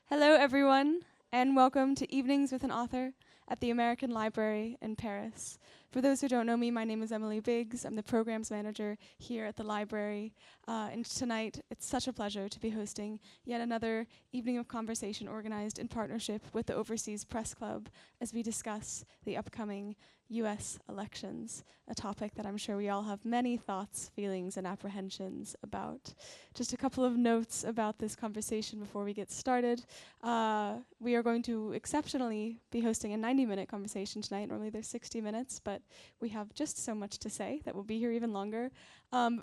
Hello, everyone, and welcome to Evenings with an Author at the American Library in Paris. For those who don't know me, my name is Emily Biggs. I'm the programs manager here at the library. And tonight, it's such a pleasure to be hosting yet another evening of conversation organized in partnership with the Overseas Press Club as we discuss the upcoming US elections, a topic that I'm sure we all have many thoughts, feelings, and apprehensions about. Just a couple of notes about this conversation before we get started. We are going to exceptionally be hosting a 90-minute conversation tonight. Normally there's 60 minutes, but we have just so much to say that we'll be here even longer.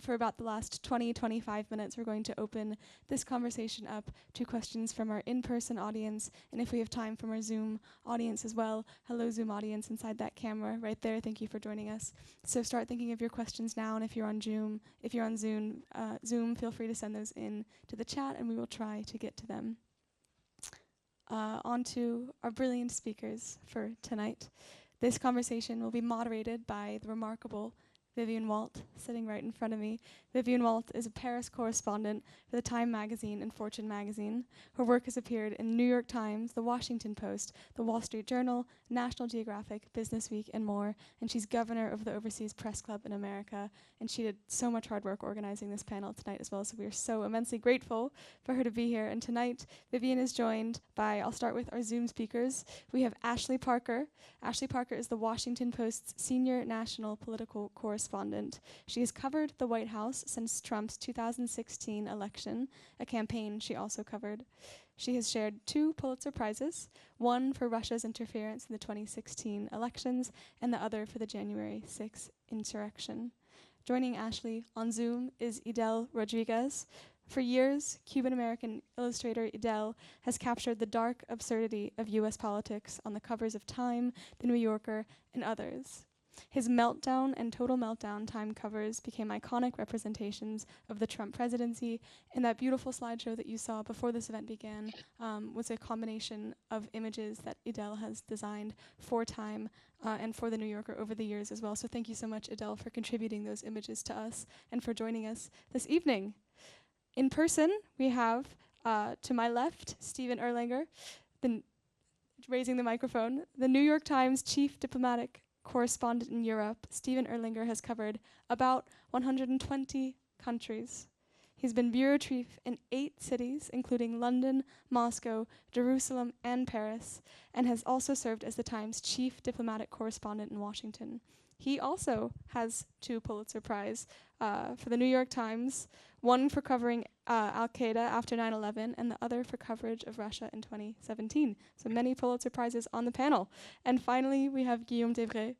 For about the last 20-25 minutes, we're going to open this conversation up to questions from our in-person audience, and if we have time, from our Zoom audience as well. Hello, Zoom audience inside that camera right there. Thank you for joining us. So start thinking of your questions now, and if you're on Zoom, feel free to send those in to the chat, and we will try to get to them. On to our brilliant speakers for tonight. This conversation will be moderated by the remarkable Vivienne Walt, sitting right in front of me. Vivienne Walt is a Paris correspondent for the Time magazine and Fortune magazine. Her work has appeared in the New York Times, the Washington Post, the Wall Street Journal, National Geographic, BusinessWeek, and more. And she's governor of the Overseas Press Club in America. And she did so much hard work organizing this panel tonight as well, so we are so immensely grateful for her to be here. And tonight, Vivienne is joined by, I'll start with our Zoom speakers. We have Ashley Parker. Ashley Parker is the Washington Post's senior national political correspondent. She has covered the White House since Trump's 2016 election, a campaign she also covered. She has shared 2 Pulitzer Prizes, one for Russia's interference in the 2016 elections and the other for the January 6th insurrection. Joining Ashley on Zoom is Edel Rodriguez. For years, Cuban-American illustrator Edel has captured the dark absurdity of U.S. politics on the covers of Time, The New Yorker, and others. His Meltdown and Total Meltdown Time covers became iconic representations of the Trump presidency, and that beautiful slideshow that you saw before this event began was a combination of images that Edel has designed for Time and for The New Yorker over the years as well. So thank you so much, Edel, for contributing those images to us and for joining us this evening. In person, we have, to my left, Stephen Erlanger, raising the microphone, the New York Times chief diplomatic correspondent in Europe. Stephen Erlanger has covered about 120 countries. He's been bureau chief in 8 cities, including London, Moscow, Jerusalem, and Paris, and has also served as the Times chief diplomatic correspondent in Washington. He also has 2 Pulitzer Prize for the New York Times, one for covering Al-Qaeda after 9/11, and the other for coverage of Russia in 2017. So many Pulitzer Prizes on the panel. And finally, we have Guillaume Debré,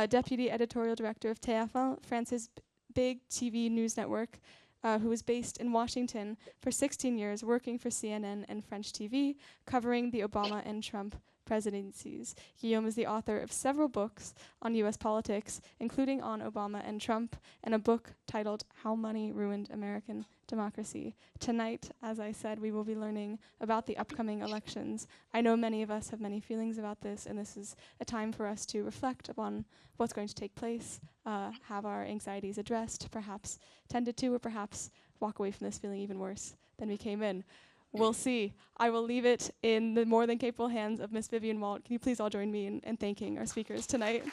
Deputy Editorial Director of TF1, France's big TV news network, who was based in Washington for 16 years, working for CNN and French TV, covering the Obama and Trump presidencies. Guillaume is the author of several books on U.S. politics, including on Obama and Trump, and a book titled How Money Ruined American Democracy. Tonight, as I said, we will be learning about the upcoming elections. I know many of us have many feelings about this, and this is a time for us to reflect upon what's going to take place, have our anxieties addressed, perhaps tended to, or perhaps walk away from this feeling even worse than we came in. We'll see. I will leave it in the more than capable hands of Miss Vivienne Walt. Can you please all join me in thanking our speakers tonight?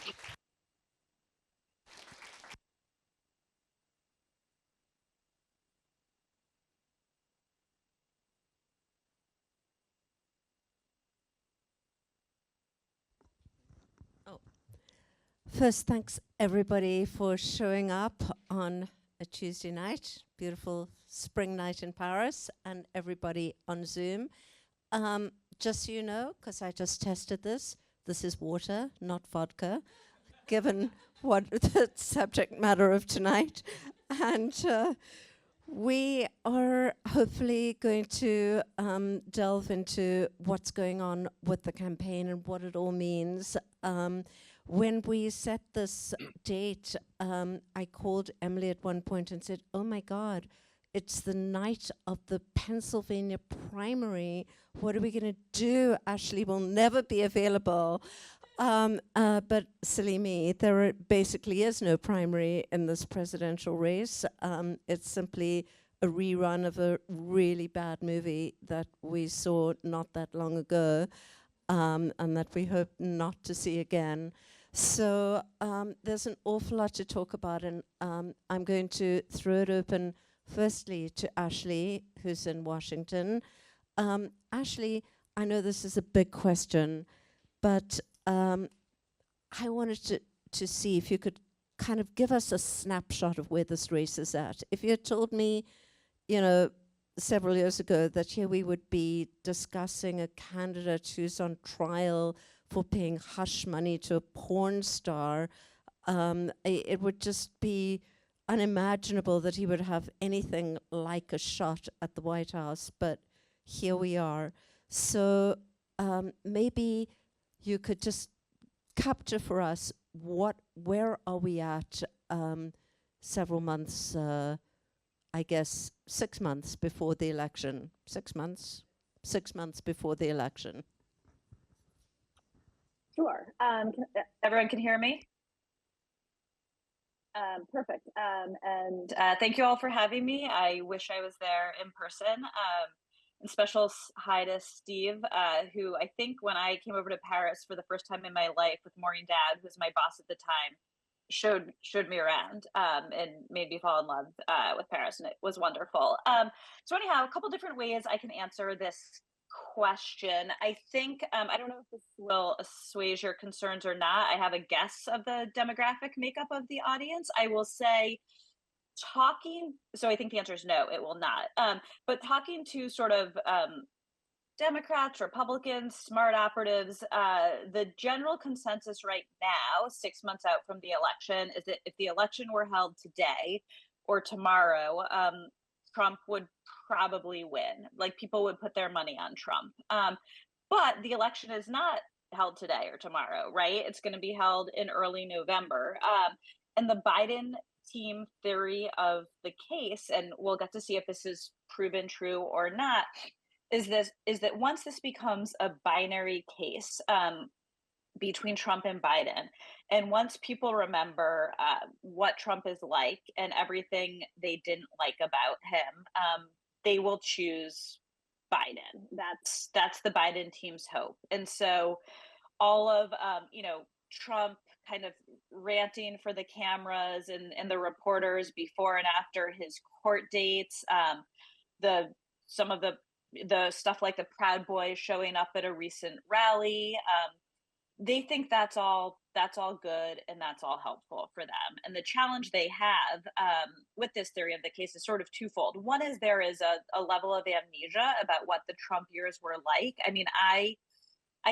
First, thanks everybody for showing up on a Tuesday night, beautiful spring night in Paris, and everybody on Zoom. Just so you know, because I just tested this is water, not vodka, given what the subject matter of tonight. And we are hopefully going to delve into what's going on with the campaign and what it all means. When we set this date, I called Emily at one point and said, oh my God, it's the night of the Pennsylvania primary. What are we going to do? Ashley will never be available. But silly me, there basically is no primary in this presidential race. It's simply a rerun of a really bad movie that we saw not that long ago, and that we hope not to see again. So there's an awful lot to talk about, and I'm going to throw it open firstly to Ashley, who's in Washington. Ashley, I know this is a big question, but I wanted to see if you could kind of give us a snapshot of where this race is at. If you had told me, several years ago that here we would be discussing a candidate who's on trial for paying hush money to a porn star, it would just be unimaginable that he would have anything like a shot at the White House, but here we are. So maybe you could just capture for us where are we at several months, I guess 6 months before the election. 6 months? 6 months before the election. Sure. Everyone can hear me? Perfect. And thank you all for having me. I wish I was there in person. And special hi to Steve, who I think when I came over to Paris for the first time in my life with Maureen Dad, who was my boss at the time, showed me around and made me fall in love with Paris, and it was wonderful. So anyhow, a couple different ways I can answer this question. I think, I don't know if this will assuage your concerns or not. I have a guess of the demographic makeup of the audience. I will say so I think the answer is no, it will not. But talking to sort of Democrats, Republicans, smart operatives, the general consensus right now, 6 months out from the election, is that if the election were held today or tomorrow, Trump would probably win. Like, people would put their money on Trump. But the election is not held today or tomorrow, right? It's going to be held in early November. And the Biden team theory of the case, and we'll get to see if this is proven true or not, is that once this becomes a binary case between Trump and Biden, and once people remember what Trump is like and everything they didn't like about him, they will choose Biden. That's the Biden team's hope. And so all of Trump kind of ranting for the cameras and the reporters before and after his court dates, some of the stuff like the Proud Boys showing up at a recent rally, they think that's all good and that's all helpful for them. And the challenge they have with this theory of the case is sort of twofold. One is there is a level of amnesia about what the Trump years were like. I mean, I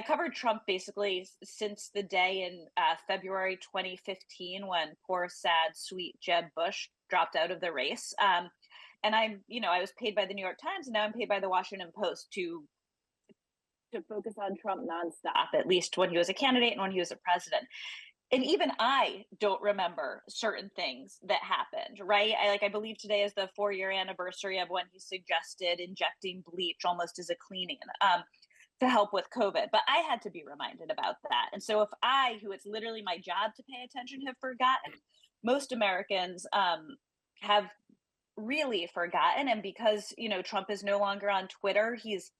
covered Trump basically since the day in February 2015 when poor, sad, sweet Jeb Bush dropped out of the race. And I was paid by the New York Times, and now I'm paid by the Washington Post to focus on Trump nonstop, at least when he was a candidate and when he was a president. And even I don't remember certain things that happened, right? I believe today is the 4-year anniversary of when he suggested injecting bleach almost as a cleaning to help with COVID. But I had to be reminded about that. And so if I, who it's literally my job to pay attention, have forgotten, most Americans have really forgotten. And because, Trump is no longer on Twitter, he's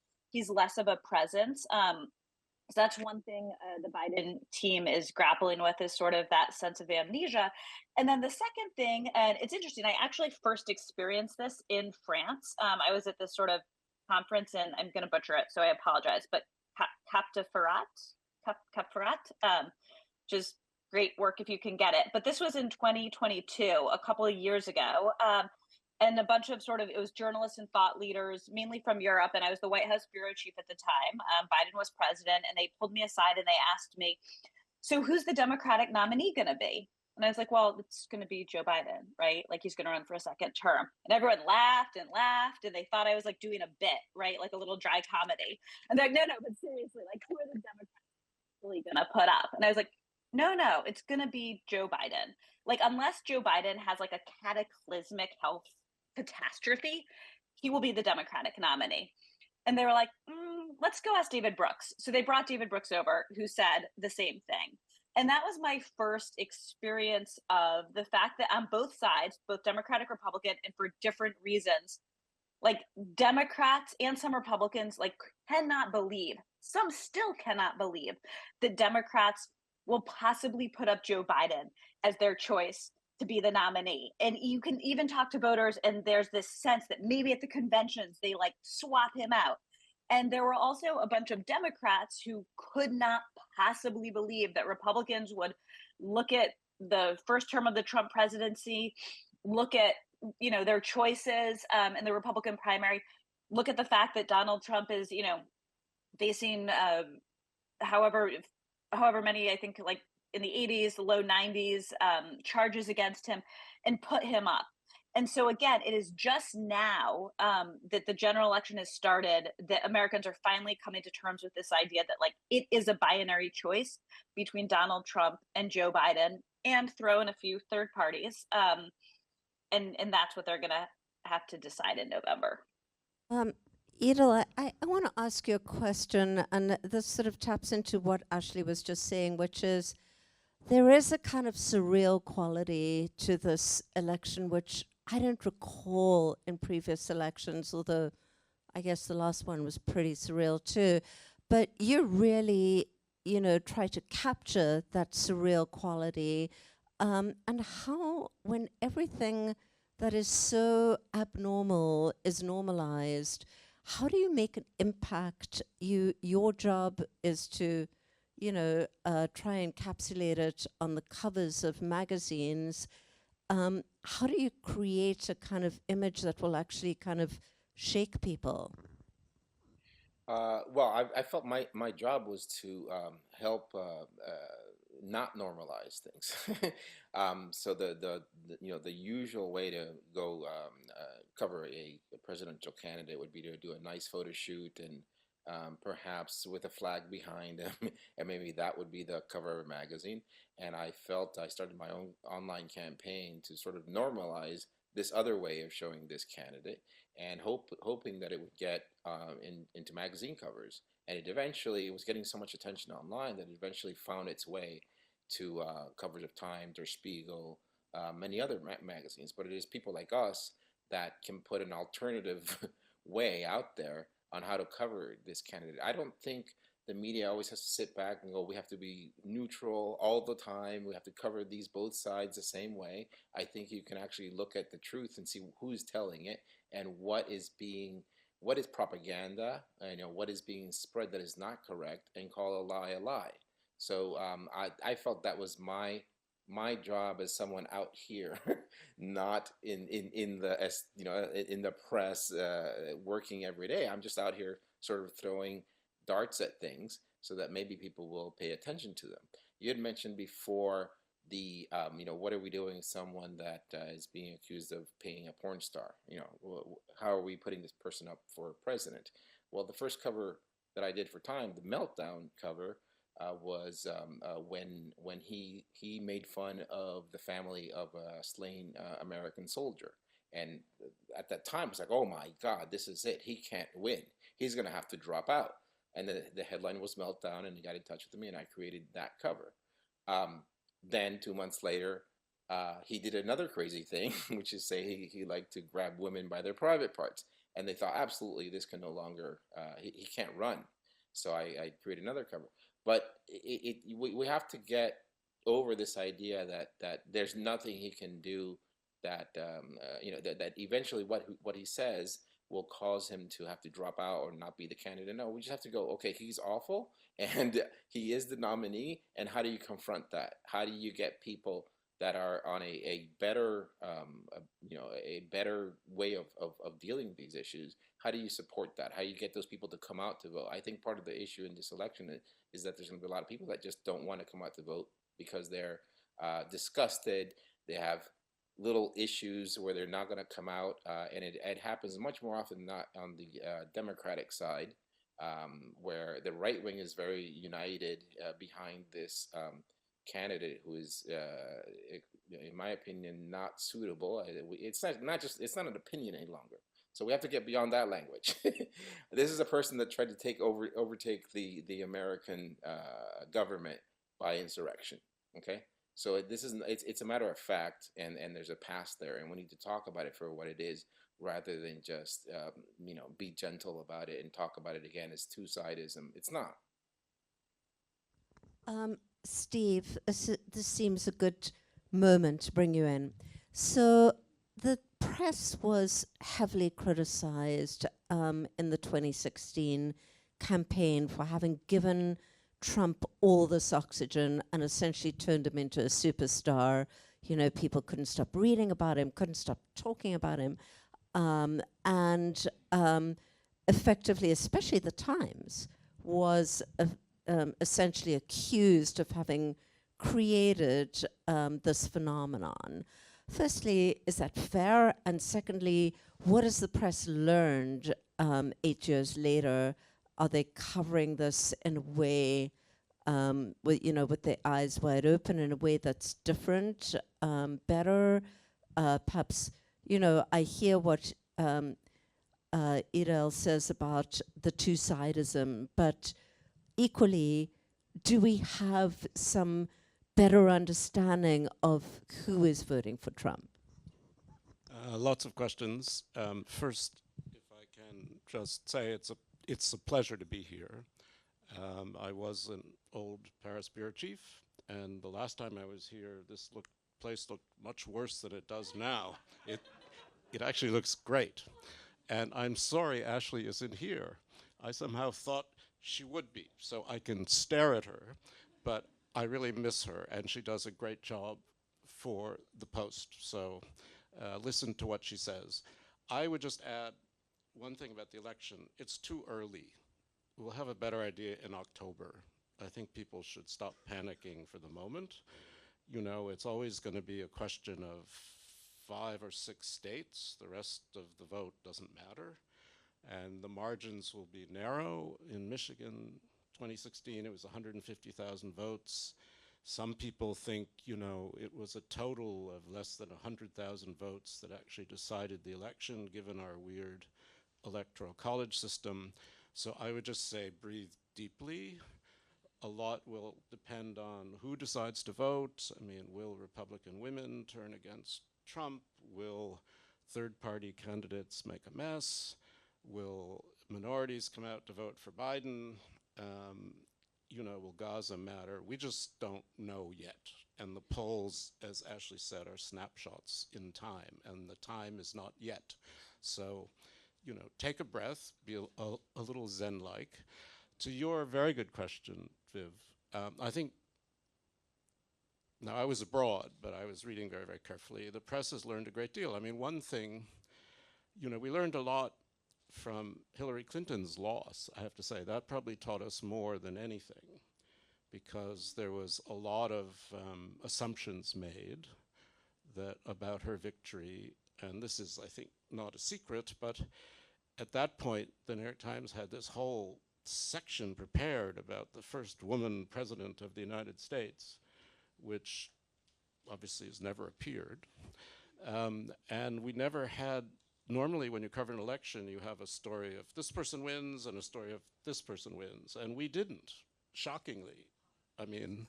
less of a presence. So that's one thing the Biden team is grappling with, is sort of that sense of amnesia. And then the second thing, and it's interesting, I actually first experienced this in France. I was at this sort of conference, and I'm going to butcher it, so I apologize, but Cap Ferrat, which is great work if you can get it. But this was in 2022, a couple of years ago. And a bunch of it was journalists and thought leaders, mainly from Europe. And I was the White House bureau chief at the time. Biden was president, and they pulled me aside and they asked me, so who's the Democratic nominee going to be? And I was like, well, it's going to be Joe Biden, right? Like, he's going to run for a second term. And everyone laughed and laughed, and they thought I was like doing a bit, right? Like a little dry comedy. And they're like, no, but seriously, like, who are the Democrats really going to put up? And I was like, no, it's going to be Joe Biden. Like, unless Joe Biden has like a cataclysmic health catastrophe, he will be the Democratic nominee. And they were like, let's go ask David Brooks. So they brought David Brooks over, who said the same thing. And that was my first experience of the fact that on both sides, both Democratic, Republican, and for different reasons, like Democrats and some Republicans like cannot believe, some still cannot believe that Democrats will possibly put up Joe Biden as their choice to be the nominee. And you can even talk to voters, and there's this sense that maybe at the conventions they like swap him out. And there were also a bunch of Democrats who could not possibly believe that Republicans would look at the first term of the Trump presidency, look at their choices in the Republican primary, look at the fact that Donald Trump is facing however many, I think like in the 80s, the low 90s charges against him, and put him up. And so again, it is just now that the general election has started that Americans are finally coming to terms with this idea that like it is a binary choice between Donald Trump and Joe Biden, and throw in a few third parties. And that's what they're going to have to decide in November. Edel, I want to ask you a question, and this sort of taps into what Ashley was just saying, which is there is a kind of surreal quality to this election, which I don't recall in previous elections, although I guess the last one was pretty surreal too. But you really, try to capture that surreal quality. And how, when everything that is so abnormal is normalized, how do you make an impact? Your job is to, try and encapsulate it on the covers of magazines. How do you create a kind of image that will actually kind of shake people? Well, I felt my job was to help not normalize things. So the usual way to go cover a presidential candidate would be to do a nice photo shoot and perhaps with a flag behind him, and maybe that would be the cover of a magazine. And I felt I started my own online campaign to sort of normalize this other way of showing this candidate, and hoping that it would get into magazine covers. And it was getting so much attention online that it eventually found its way to covers of Times or Spiegel, many other magazines. But it is people like us that can put an alternative way out there on how to cover this candidate. I don't think the media always has to sit back and go, we have to be neutral all the time. We have to cover both sides the same way. I think you can actually look at the truth and see who's telling it and what is propaganda, what is being spread that is not correct, and call a lie a lie. So I felt that was my job as someone out here, not in the press, working every day. I'm just out here sort of throwing darts at things so that maybe people will pay attention to them. You had mentioned before what are we doing with someone that is being accused of paying a porn star? How are we putting this person up for president? Well, the first cover that I did for Time, the Meltdown cover, was when he made fun of the family of a slain American soldier. And at that time, it's like, oh my God, this is it. He can't win. He's going to have to drop out. And the headline was Meltdown, and he got in touch with me, and I created that cover. Then 2 months later, he did another crazy thing, which is say he liked to grab women by their private parts. And they thought, absolutely, this can no longer, he can't run. So I created another cover. But we have to get over this idea that there's nothing he can do that eventually what he says will cause him to have to drop out or not be the candidate. No, we just have to go, okay, he's awful and he is the nominee, and how do you confront that? How do you get people that are on a better way of dealing with these issues? How do you support that? How do you get those people to come out to vote? I think part of the issue in this election is that there's going to be a lot of people that just don't want to come out to vote because they're disgusted. They have little issues where they're not going to come out, and it happens much more often than not on the Democratic side, where the right wing is very united behind this candidate who is, in my opinion, not suitable. It's not an opinion any longer. So we have to get beyond that language. This is a person that tried to overtake the American government by insurrection. Okay, So it's a matter of fact, and there's a past there, and we need to talk about it for what it is, rather than just be gentle about it and talk about it again as two-sidism. It's not. Steve, this seems a good moment to bring you in. So the press was heavily criticized in the 2016 campaign for having given Trump all this oxygen and essentially turned him into a superstar. You know, people couldn't stop reading about him, couldn't stop talking about him. And effectively, especially the Times, was essentially accused of having created this phenomenon. Firstly, is that fair? And secondly, what has the press learned 8 years later? Are they covering this in a way, with their eyes wide open, in a way that's different, better? Perhaps, I hear what Edel says about the two-sidism, but equally, do we have some better understanding of who is voting for Trump? Lots of questions. First, if I can just say it's a pleasure to be here. I was an old Paris bureau chief, and the last time I was here, this place looked much worse than it does now. It actually looks great. And I'm sorry Ashley isn't here. I somehow thought she would be, so I can stare at her, but I really miss her, and she does a great job for the Post. So listen to what she says. I would just add one thing about the election. It's too early. We'll have a better idea in October. I think people should stop panicking for the moment. It's always going to be a question of 5 or 6 states. The rest of the vote doesn't matter. And the margins will be narrow. In Michigan, 2016, it was 150,000 votes. Some people think, it was a total of less than 100,000 votes that actually decided the election, given our weird electoral college system. So I would just say breathe deeply. A lot will depend on who decides to vote. I mean, will Republican women turn against Trump? Will third-party candidates make a mess? Will minorities come out to vote for Biden? Will Gaza matter? We just don't know yet. And the polls, as Ashley said, are snapshots in time, and the time is not yet. So, take a breath, be a little Zen-like. To your very good question, Viv, I think, now I was abroad, but I was reading very, very carefully. The press has learned a great deal. I mean, one thing, we learned a lot from Hillary Clinton's loss, I have to say. That probably taught us more than anything, because there was a lot of assumptions made about her victory. And this is, I think, not a secret, but at that point, the New York Times had this whole section prepared about the first woman president of the United States, which obviously has never appeared. And we never had, normally when you cover an election, you have a story of this person wins and a story of this person wins. And we didn't, shockingly. I mean,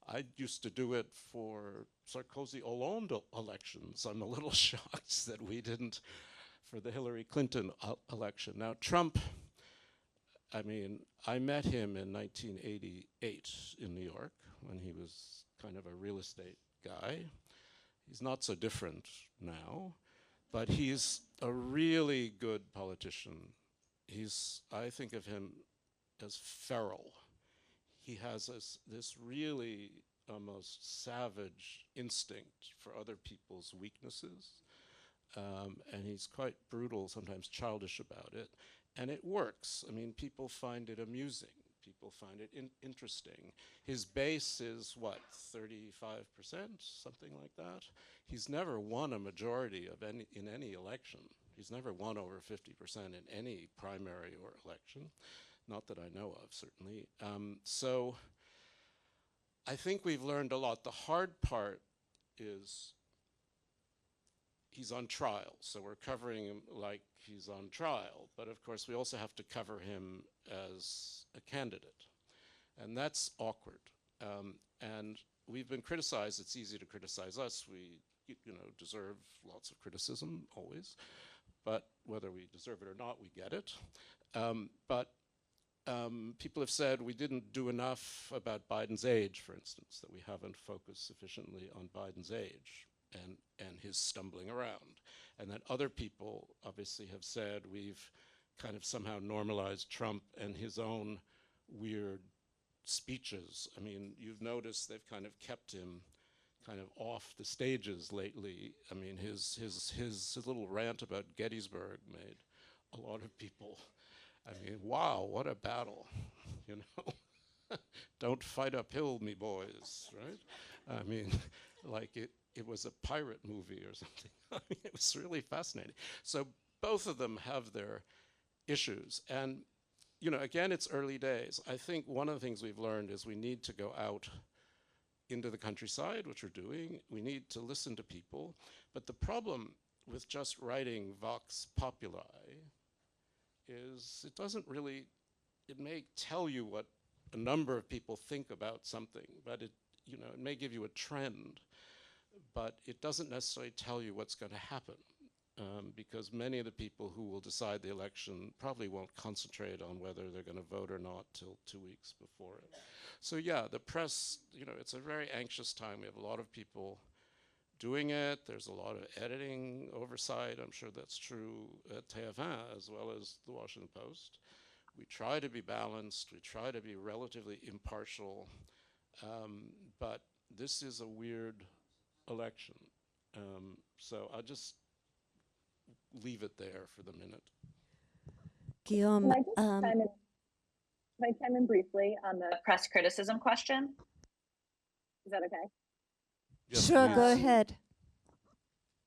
I used to do it for Sarkozy-Hollande elections. I'm a little shocked that we didn't for the Hillary Clinton election. Now, Trump, I mean, I met him in 1988 in New York when he was kind of a real estate guy. He's not so different now, but he's a really good politician. I think of him as feral. He has this really almost savage instinct for other people's weaknesses. And he's quite brutal, sometimes childish about it. And it works. I mean, people find it amusing. People find it interesting. His base is, what, 35%, something like that? He's never won a majority in any election. He's never won over 50% in any primary or election. Not that I know of, certainly. So I think we've learned a lot. The hard part is he's on trial, so we're covering him like he's on trial. But of course, we also have to cover him as a candidate. And that's awkward. And we've been criticized. It's easy to criticize us. We, deserve lots of criticism always, but whether we deserve it or not, we get it. But people have said we didn't do enough about Biden's age, for instance, that we haven't focused sufficiently on Biden's age and his stumbling around. And that other people obviously have said we've kind of somehow normalized Trump and his own weird speeches. I mean, you've noticed they've kind of kept him kind of off the stages lately. I mean, his little rant about Gettysburg made a lot of people, I mean, wow, what a battle, Don't fight uphill, me boys, right? I mean, like it was a pirate movie or something. I mean, it was really fascinating. So both of them have their issues. And, again, it's early days. I think one of the things we've learned is we need to go out into the countryside, which we're doing. We need to listen to people. But the problem with just writing Vox Populi is it may tell you what a number of people think about something, but it may give you a trend, but it doesn't necessarily tell you what's going to happen. Because many of the people who will decide the election probably won't concentrate on whether they're going to vote or not till 2 weeks before it. So yeah, the press, it's a very anxious time. We have a lot of people doing it. There's a lot of editing oversight. I'm sure that's true at TF1 as well as the Washington Post. We try to be balanced. We try to be relatively impartial. But this is a weird election. So I'll just leave it there for the minute. Guillaume, Can I chime in briefly on the press criticism question? Is that okay? Yes, sure, please. go ahead.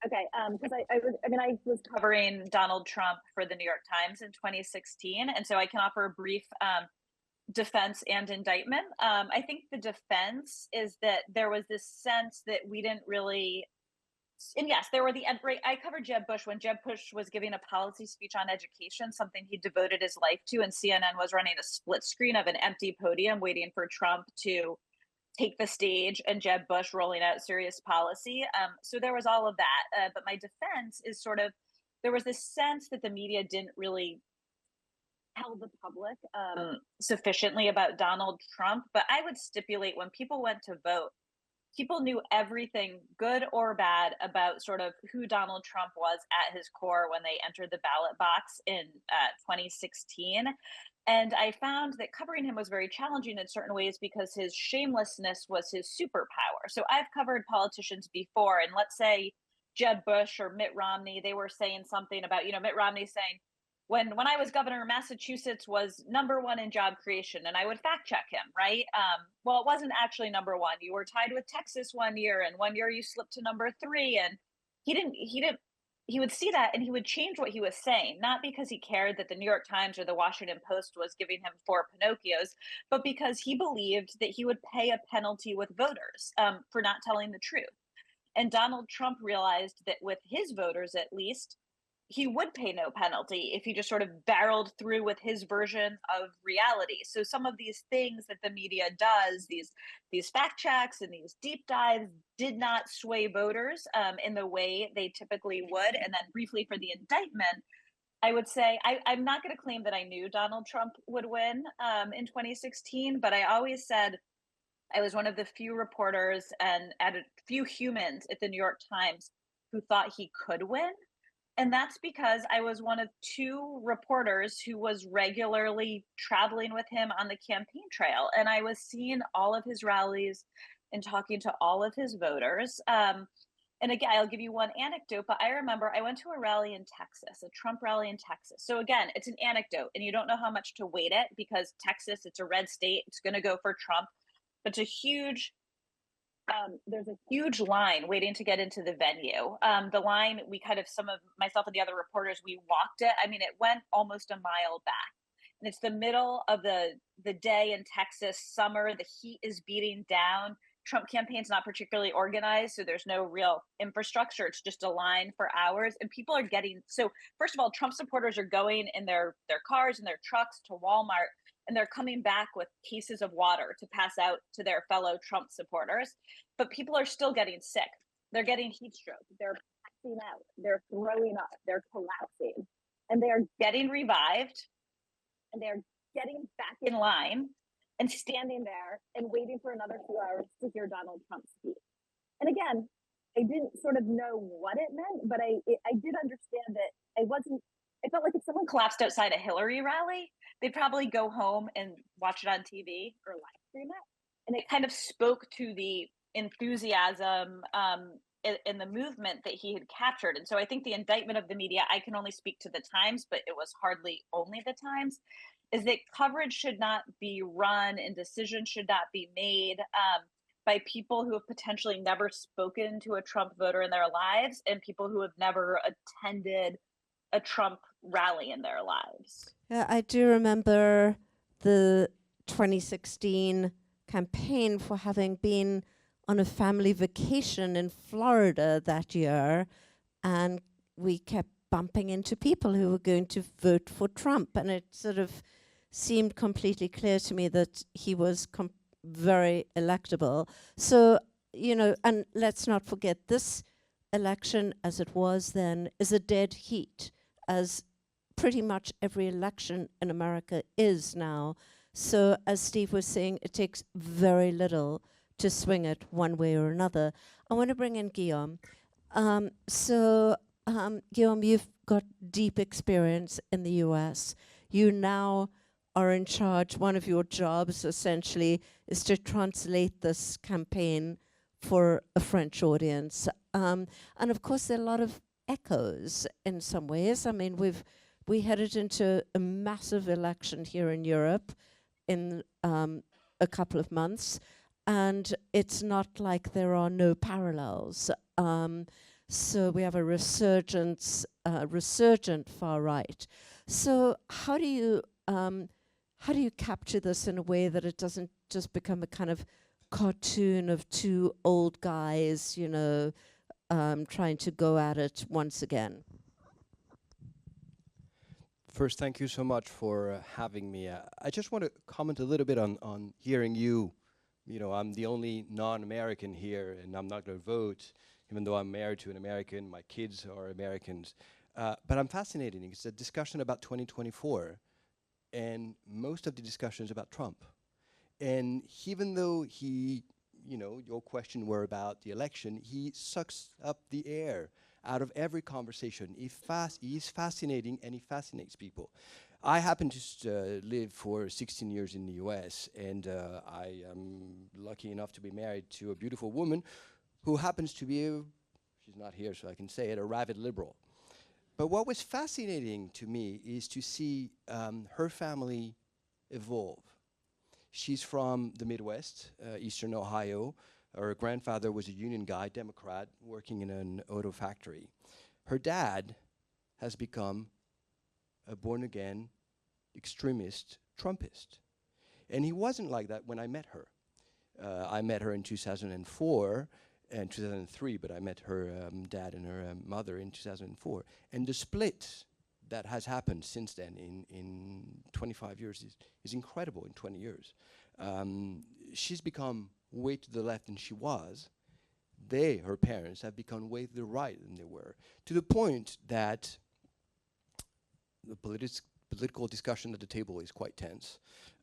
Okay, because I was covering Donald Trump for the New York Times in 2016, and so I can offer a brief defense and indictment. I think the defense is that there was this sense that we didn't really. And yes, there were I covered Jeb Bush when Jeb Bush was giving a policy speech on education, something he devoted his life to, and CNN was running a split screen of an empty podium waiting for Trump to take the stage and Jeb Bush rolling out serious policy. So there was all of that. But my defense is there was this sense that the media didn't really tell the public sufficiently about Donald Trump. But I would stipulate when people went to vote, people knew everything, good or bad, about who Donald Trump was at his core when they entered the ballot box in 2016. And I found that covering him was very challenging in certain ways because his shamelessness was his superpower. So I've covered politicians before, and let's say Jeb Bush or Mitt Romney, they were saying something about, Mitt Romney saying, when I was governor, Massachusetts was #1 in job creation, and I would fact check him, right? Well, it wasn't actually #1. You were tied with Texas one year, and one year you slipped to #3, and he would see that and he would change what he was saying, not because he cared that the New York Times or the Washington Post was giving him 4 Pinocchios, but because he believed that he would pay a penalty with voters for not telling the truth. And Donald Trump realized that with his voters, at least, he would pay no penalty if he just barreled through with his version of reality. So some of these things that the media does, these fact checks and these deep dives, did not sway voters in the way they typically would. And then briefly for the indictment, I would say I'm not going to claim that I knew Donald Trump would win in 2016, but I always said I was one of the few reporters and a few humans at the New York Times who thought he could win. And that's because I was one of 2 reporters who was regularly traveling with him on the campaign trail. And I was seeing all of his rallies and talking to all of his voters. And again, I'll give you one anecdote, but I remember I went to a rally in Texas, a Trump rally in Texas. So again, it's an anecdote and you don't know how much to weight it because Texas, it's a red state. It's going to go for Trump. But it's a huge there's a huge line waiting to get into the venue. The line, myself and the other reporters, we walked it. I mean, it went almost a mile back. And it's the middle of the day in Texas, summer, the heat is beating down. Trump campaign's not particularly organized, so there's no real infrastructure. It's just a line for hours. And people are so first of all, Trump supporters are going in their cars and their trucks to Walmart and they're coming back with cases of water to pass out to their fellow Trump supporters. But people are still getting sick. They're getting heat stroke. They're passing out. They're throwing up. They're collapsing. And they're getting revived. And they're getting back in line and standing there and waiting for another 2 hours to hear Donald Trump speak. And again, I didn't sort of know what it meant, but I did understand that I felt like if someone collapsed outside a Hillary rally, they'd probably go home and watch it on TV or live stream it. And it kind of spoke to the enthusiasm in the movement that he had captured. And so I think the indictment of the media, I can only speak to the Times, but it was hardly only the Times, is that coverage should not be run and decisions should not be made by people who have potentially never spoken to a Trump voter in their lives and people who have never attended a Trump rally in their lives. Yeah, I do remember the 2016 campaign for having been on a family vacation in Florida that year, and we kept bumping into people who were going to vote for Trump, and it sort of seemed completely clear to me that he was very electable. So, and let's not forget, this election, as it was then, is a dead heat, as pretty much every election in America is now. So, as Steve was saying, it takes very little to swing it one way or another. I want to bring in Guillaume. Guillaume, you've got deep experience in the US. You now are in charge. One of your jobs, essentially, is to translate this campaign for a French audience. And of course, there are a lot of echoes in some ways. I mean, we headed into a massive election here in Europe in a couple of months, and it's not like there are no parallels. So we have a resurgent far right. So how do you capture this in a way that it doesn't just become a kind of cartoon of two old guys, trying to go at it once again? First, thank you so much for having me. I just want to comment a little bit on hearing you. I'm the only non-American here, and I'm not going to vote, even though I'm married to an American. My kids are Americans. But I'm fascinated. It's a discussion about 2024, and most of the discussion is about Trump. And even though your question were about the election, he sucks up the air out of every conversation. He's fascinating, and he fascinates people. I happen to live for 16 years in the US, and I am lucky enough to be married to a beautiful woman who happens to be, she's not here so I can say it, a rabid liberal. But what was fascinating to me is to see her family evolve. She's from the Midwest, Eastern Ohio. Her grandfather was a union guy, Democrat, working in an auto factory. Her dad has become a born-again extremist Trumpist. And he wasn't like that when I met her. I met her in 2004 and 2003, but I met her dad and her mother in 2004. And the split that has happened since then in 25 years is incredible in 20 years. She's become way to the left than she was. Her parents, have become way to the right than they were, to the point that the political discussion at the table is quite tense.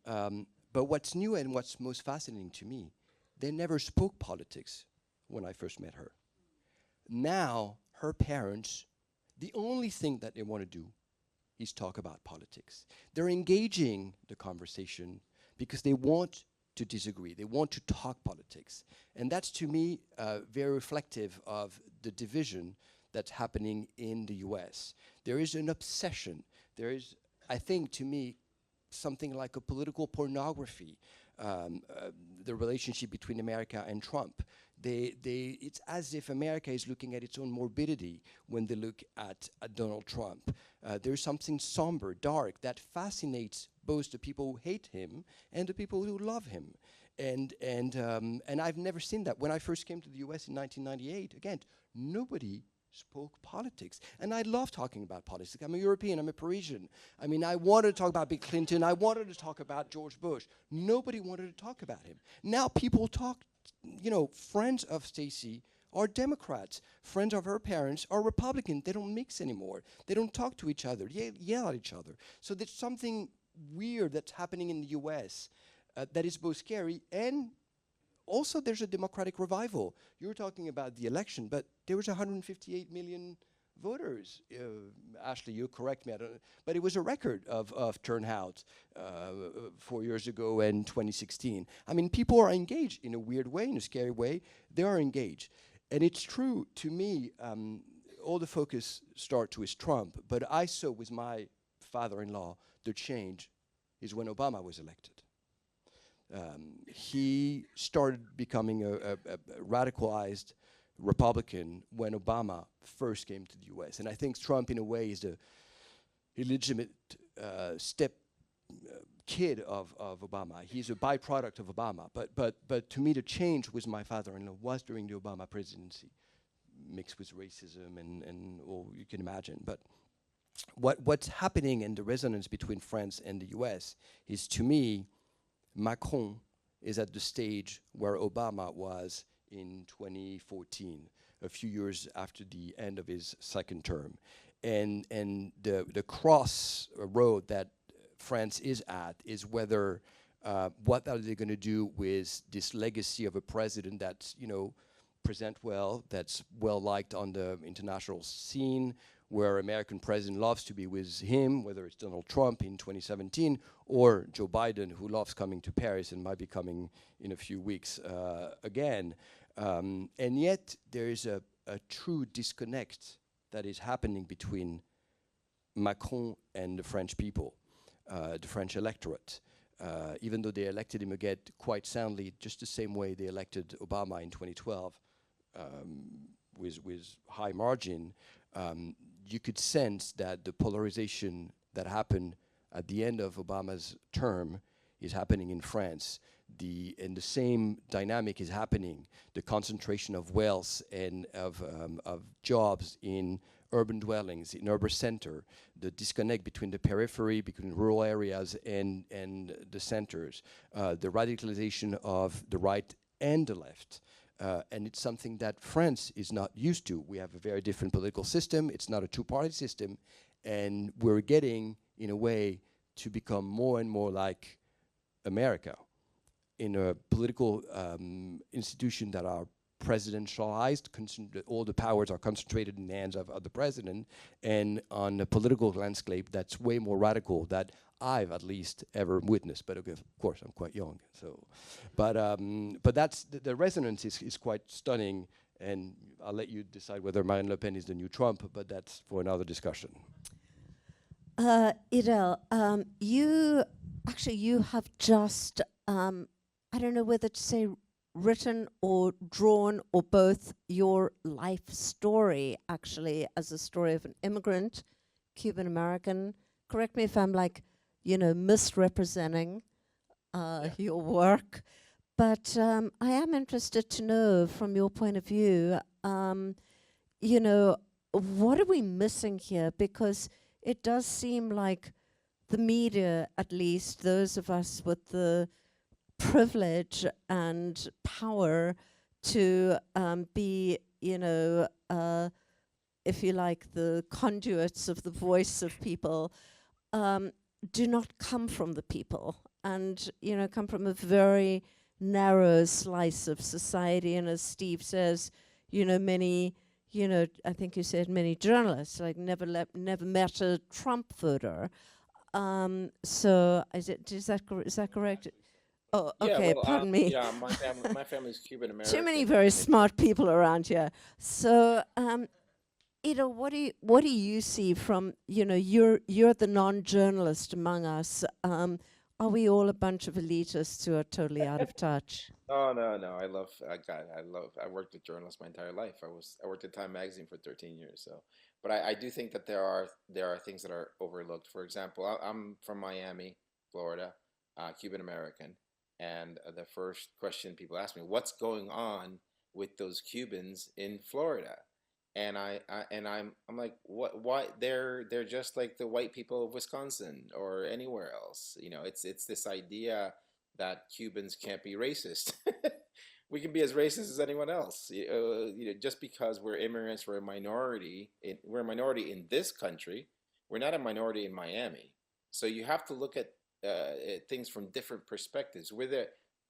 But what's new and what's most fascinating to me, they never spoke politics when I first met her. Now, her parents, the only thing that they want to do is talk about politics. They're engaging the conversation because they want to disagree. They want to talk politics. And that's, to me, very reflective of the division that's happening in the US. There is an obsession. There is, I think, to me, something like a political pornography, the relationship between America and Trump. It's as if America is looking at its own morbidity when they look at Donald Trump. There's something somber, dark, that fascinates both the people who hate him and the people who love him. And I've never seen that. When I first came to the US in 1998, again, nobody spoke politics. And I love talking about politics. I'm a European, I'm a Parisian. I mean, I wanted to talk about Bill Clinton, I wanted to talk about George Bush. Nobody wanted to talk about him. Now people talk, friends of Stacey are Democrats. Friends of her parents are Republican. They don't mix anymore. They don't talk to each other, yell at each other. So there's something weird that's happening in the US that is both scary and also there's a democratic revival. You were talking about the election, but there was 158 million voters. Ashley, you correct me, but it was a record of turnout 4 years ago and 2016. I mean, people are engaged in a weird way, in a scary way. They are engaged. And it's true, to me, all the focus starts with Trump, but I saw with my father-in-law the change is when Obama was elected. He started becoming a radicalized Republican when Obama first came to the US. And I think Trump, in a way, is the illegitimate kid of Obama. He's a byproduct of Obama. But to me, the change with my father-in-law was during the Obama presidency, mixed with racism and all you can imagine. But what's happening in the resonance between France and the US is, to me, Macron is at the stage where Obama was in 2014, a few years after the end of his second term. And the crossroad that France is at is whether, what are they going to do with this legacy of a president that's, present well, that's well-liked on the international scene, where American president loves to be with him, whether it's Donald Trump in 2017 or Joe Biden, who loves coming to Paris and might be coming in a few weeks again. And yet there is a true disconnect that is happening between Macron and the French people, the French electorate. Even though they elected him again quite soundly, just the same way they elected Obama in 2012 with high margin, you could sense that the polarization that happened at the end of Obama's term is happening in France. And the same dynamic is happening. The concentration of wealth and of jobs in urban dwellings, in urban center, the disconnect between the periphery, between rural areas and the centers, the radicalization of the right and the left. And it's something that France is not used to. We have a very different political system. It's not a two-party system. And we're getting, in a way, to become more and more like America in a political institution that are presidentialized, all the powers are concentrated in the hands of the president, and on a political landscape that's way more radical that I've at least ever witnessed. But of course, I'm quite young. So, but that's the resonance is quite stunning, and I'll let you decide whether Marine Le Pen is the new Trump, but that's for another discussion. Edel, you have just, I don't know whether to say written or drawn or both, your life story, actually, as a story of an immigrant, Cuban American. Correct me if I'm misrepresenting your work, but I am interested to know, from your point of view, what are we missing here? Because it does seem like the media, at least those of us with the privilege and power to be, if you like, the conduits of the voice of people, do not come from the people and, come from a very narrow slice of society. And as Steve says, many, I think you said many journalists, like never met a Trump voter. So is that correct? Oh, okay, yeah, well, pardon me. Yeah, my family's Cuban American. Too many very smart people around here. So, what do you see from, you're the non-journalist among us. Are we all a bunch of elitists who are totally out of touch? Oh, no. I worked with journalists my entire life. I worked at Time Magazine for 13 years. So, but I do think that there are things that are overlooked. For example, I'm from Miami, Florida, Cuban American. And the first question people ask me, what's going on with those Cubans in Florida? I'm like, why they're just like the white people of Wisconsin or anywhere else. It's this idea that Cubans can't be racist. We can be as racist as anyone else. Just because we're immigrants, we're a minority in this country. We're not a minority in Miami. So you have to look at things from different perspectives.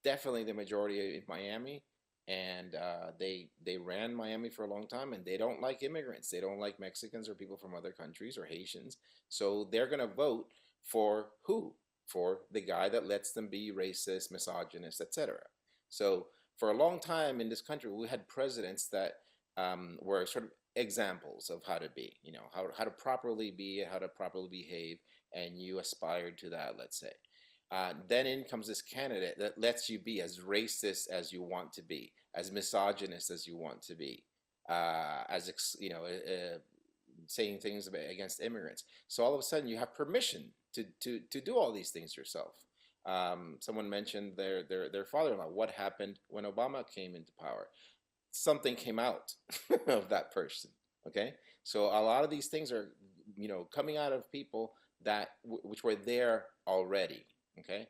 Definitely the majority in Miami, and they ran Miami for a long time, and they don't like immigrants. They don't like Mexicans or people from other countries or Haitians. So they're going to vote for who? For the guy that lets them be racist, misogynist, etc. So for a long time in this country, we had presidents that were sort of examples of how to be, how to properly be, how to properly behave, and you aspired to that, let's say. Then in comes this candidate that lets you be as racist as you want to be, as misogynist as you want to be, saying things against immigrants. So all of a sudden you have permission to do all these things yourself. Someone mentioned their father-in-law. What happened when Obama came into power? Something came out of that person. Okay, so a lot of these things are coming out of people that which were there already. Okay,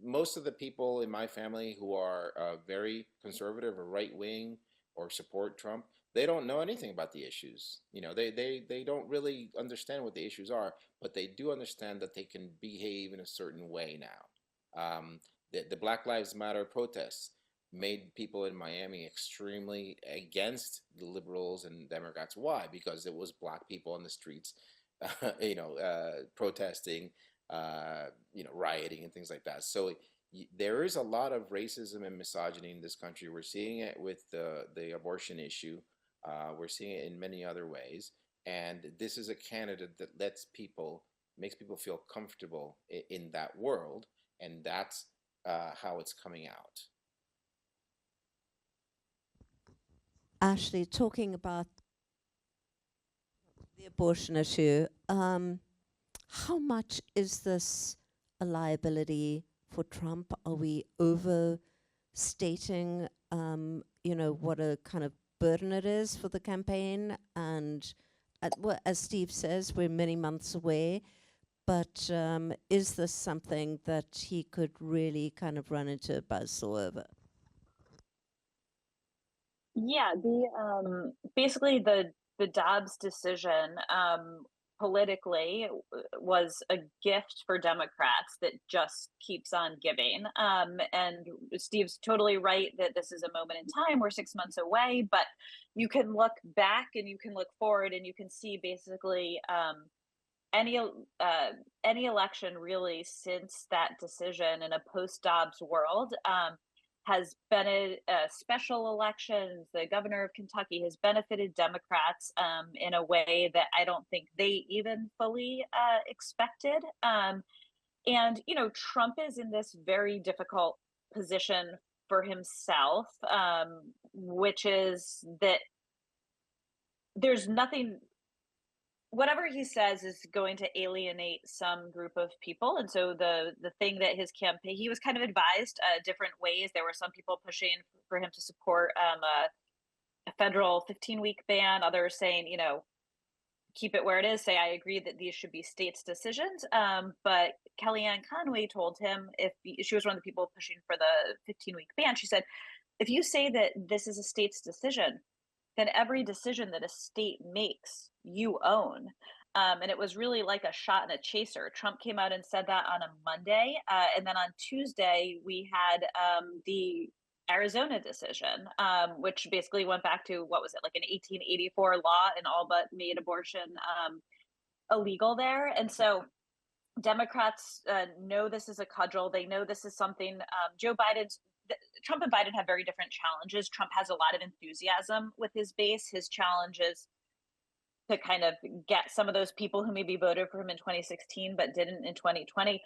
most of the people in my family who are very conservative or right wing or support Trump, they don't know anything about the issues. They don't really understand what the issues are, but they do understand that they can behave in a certain way now. The Black Lives Matter protests made people in Miami extremely against the liberals and Democrats. Why? Because it was black people on the streets, protesting, rioting and things like that. So there is a lot of racism and misogyny in this country. We're seeing it with the abortion issue. We're seeing it in many other ways. And this is a candidate that makes people feel comfortable in that world. And that's how it's coming out. Ashley, talking about the abortion issue, how much is this a liability for Trump? Are we overstating, what a kind of burden it is for the campaign? And as Steve says, we're many months away. But is this something that he could really kind of run into a buzzsaw over? Yeah, basically the Dobbs decision politically was a gift for Democrats that just keeps on giving. And Steve's totally right that this is a moment in time. We're 6 months away, but you can look back and you can look forward and you can see basically any election really since that decision in a post-Dobbs world has been a special elections. The governor of Kentucky has benefited Democrats in a way that I don't think they even fully expected. And, Trump is in this very difficult position for himself, which is that there's nothing, whatever he says is going to alienate some group of people. And so the thing that his campaign, he was kind of advised different ways. There were some people pushing for him to support a federal 15-week ban. Others saying, keep it where it is. Say, I agree that these should be states' decisions. But Kellyanne Conway told him, she was one of the people pushing for the 15-week ban, she said, if you say that this is a state's decision, then every decision that a state makes, you own. And it was really like a shot in a chaser. Trump came out and said that on a Monday. And then on Tuesday, we had the Arizona decision, which basically went back to, what was it, like an 1884 law and all but made abortion illegal there. And so Democrats know this is a cudgel. They know this is something Trump and Biden have very different challenges. Trump has a lot of enthusiasm with his base. His challenge is to kind of get some of those people who maybe voted for him in 2016 but didn't in 2020.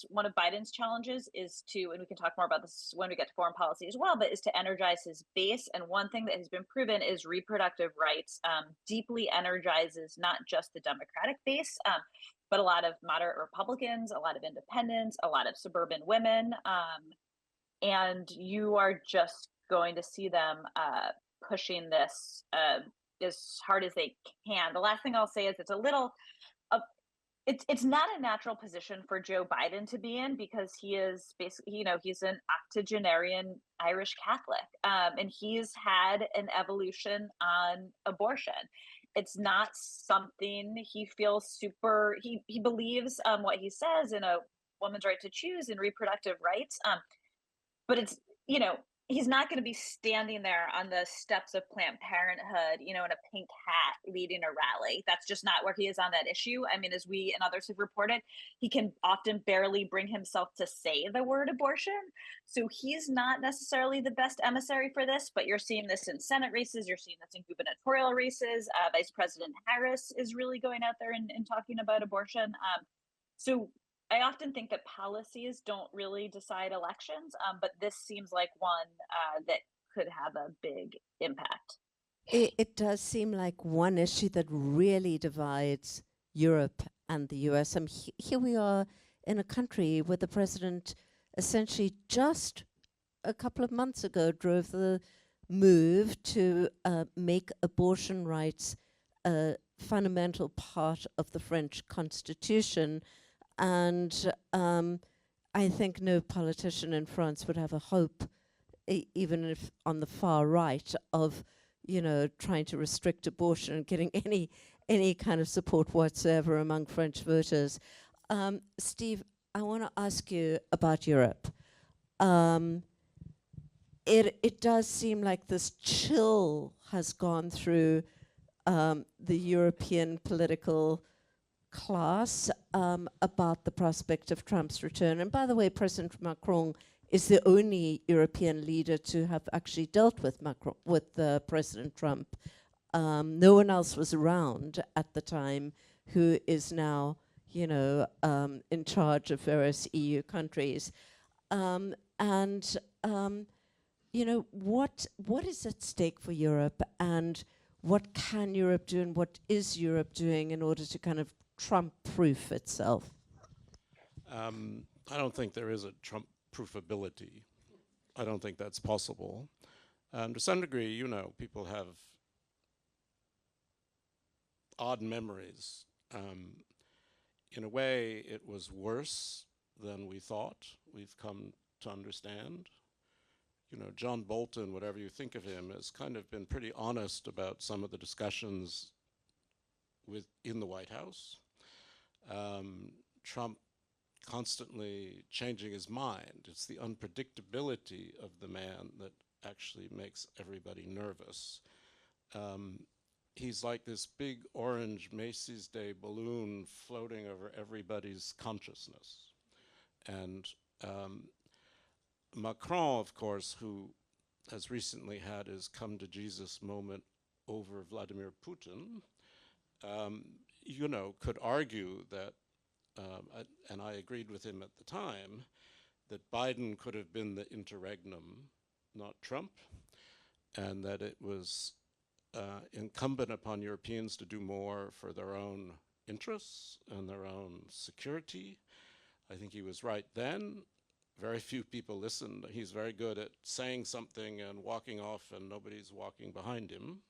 One of Biden's challenges is to, and we can talk more about this when we get to foreign policy as well, but is to energize his base. And one thing that has been proven is reproductive rights deeply energizes not just the Democratic base, but a lot of moderate Republicans, a lot of independents, a lot of suburban women. And you are just going to see them pushing this as hard as they can. The last thing I'll say is it's a little, it's not a natural position for Joe Biden to be in, because he is basically, he's an octogenarian Irish Catholic, and he's had an evolution on abortion. It's not something he feels super, he believes what he says in a woman's right to choose and reproductive rights. But it's, he's not going to be standing there on the steps of Planned Parenthood, in a pink hat leading a rally. That's just not where he is on that issue. I mean, as we and others have reported, he can often barely bring himself to say the word abortion. So he's not necessarily the best emissary for this, but you're seeing this in Senate races. You're seeing this in gubernatorial races. Vice President Harris is really going out there and talking about abortion. So I often think that policies don't really decide elections, but this seems like one that could have a big impact. It does seem like one issue that really divides Europe and the US. Here we are in a country where the president essentially just a couple of months ago drove the move to make abortion rights a fundamental part of the French Constitution. And I think no politician in France would have a hope, even if on the far right, of trying to restrict abortion and getting any kind of support whatsoever among French voters. Steve, I want to ask you about Europe. It does seem like this chill has gone through the European political class about the prospect of Trump's return. And by the way, President Macron is the only European leader to have actually dealt with President Trump. No one else was around at the time who is now, in charge of various EU countries. What is at stake for Europe, and what can Europe do, and what is Europe doing in order to kind of Trump-proof itself? I don't think there is a Trump-proofability. I don't think that's possible. To some degree, people have odd memories. In a way, it was worse than we thought. We've come to understand. John Bolton, whatever you think of him, has kind of been pretty honest about some of the discussions in the White House. Trump constantly changing his mind. It's the unpredictability of the man that actually makes everybody nervous. He's like this big orange Macy's Day balloon floating over everybody's consciousness. And Macron, of course, who has recently had his come to Jesus moment over Vladimir Putin, could argue that, and I agreed with him at the time, that Biden could have been the interregnum, not Trump, and that it was incumbent upon Europeans to do more for their own interests and their own security. I think he was right then. Very few people listened. He's very good at saying something and walking off and nobody's walking behind him,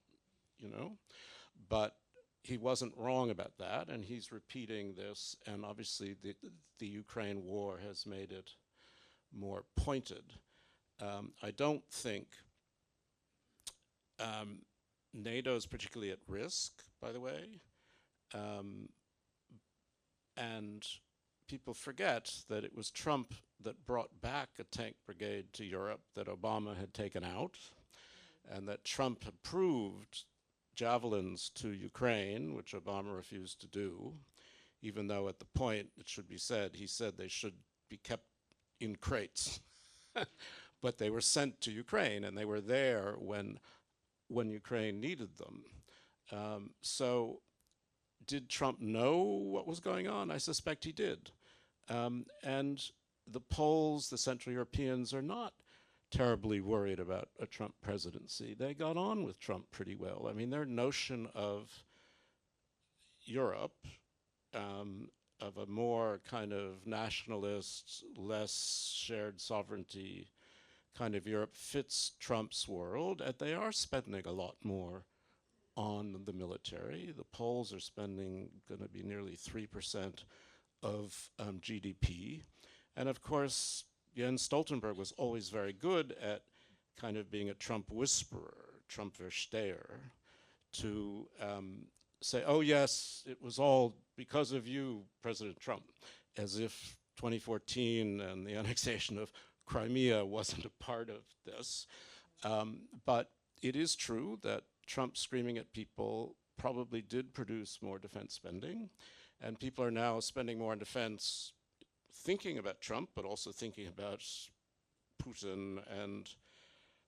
But he wasn't wrong about that, and he's repeating this, and obviously the Ukraine war has made it more pointed. I don't think NATO is particularly at risk, by the way, and people forget that it was Trump that brought back a tank brigade to Europe that Obama had taken out, and that Trump approved javelins to Ukraine, which Obama refused to do, even though at the point, it should be said, he said they should be kept in crates. But they were sent to Ukraine, and they were there when Ukraine needed them. So did Trump know what was going on? I suspect he did. And the Poles, the Central Europeans, are not terribly worried about a Trump presidency. They got on with Trump pretty well. I mean, their notion of Europe, of a more kind of nationalist, less shared sovereignty kind of Europe fits Trump's world, and they are spending a lot more on the military. The Poles are spending going to be nearly 3% of GDP. And of course, Jens Stoltenberg was always very good at kind of being a Trump whisperer, Trump Versteher, to say, oh yes, it was all because of you, President Trump, as if 2014 and the annexation of Crimea wasn't a part of this. But it is true that Trump screaming at people probably did produce more defense spending, and people are now spending more on defense thinking about Trump, but also thinking about Putin and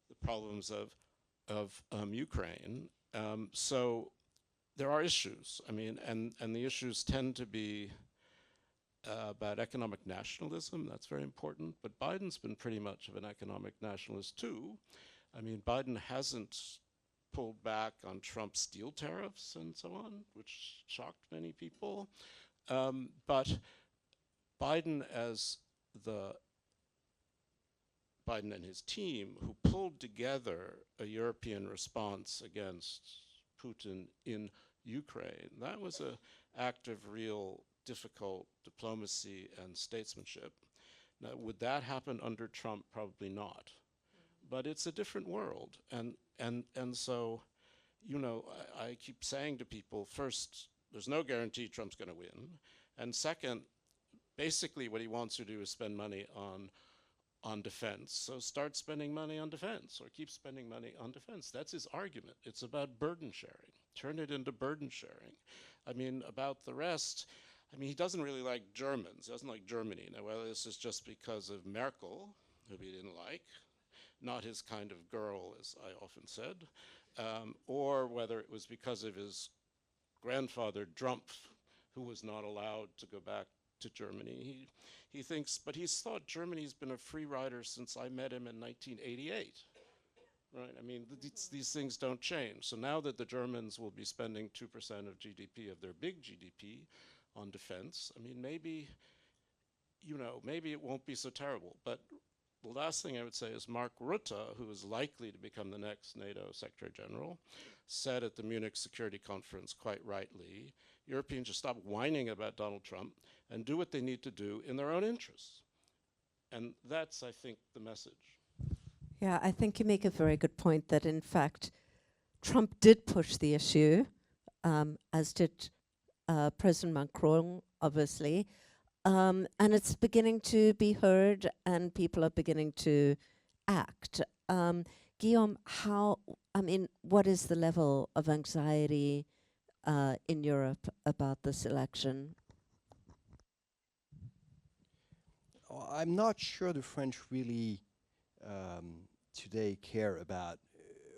the problems of Ukraine. So there are issues. I mean, and the issues tend to be about economic nationalism. That's very important. But Biden's been pretty much of an economic nationalist too. I mean, Biden hasn't pulled back on Trump's steel tariffs and so on, which shocked many people. But Biden and his team, who pulled together a European response against Putin in Ukraine, that was an act of real difficult diplomacy and statesmanship. Now, would that happen under Trump? Probably not. But it's a different world. And so, you know, I keep saying to people, first, there's no guarantee Trump's going to win. And second, basically what he wants to do is spend money on defense. So start spending money on defense, or keep spending money on defense. That's his argument. It's about burden sharing. Turn it into burden sharing. I mean, about the rest, I mean, he doesn't really like Germans. He doesn't like Germany. Now, whether this is just because of Merkel, who he didn't like, not his kind of girl, as I often said, or whether it was because of his grandfather, Drumpf, who was not allowed to go back to Germany. He thinks, but he's thought Germany's been a free rider since I met him in 1988. Right? I mean, these things don't change. So now that the Germans will be spending 2% of GDP, of their big GDP, on defense, I mean, maybe, you know, maybe it won't be so terrible. But the last thing I would say is Mark Rutte, who is likely to become the next NATO Secretary General, said at the Munich Security Conference quite rightly, Europeans should stop whining about Donald Trump and do what they need to do in their own interests. And that's, I think, the message. Yeah, I think you make a very good point that, in fact, Trump did push the issue, as did President Macron, obviously. And it's beginning to be heard, and people are beginning to act. Guillaume, what is the level of anxiety in Europe about this election? I'm not sure the French really today care about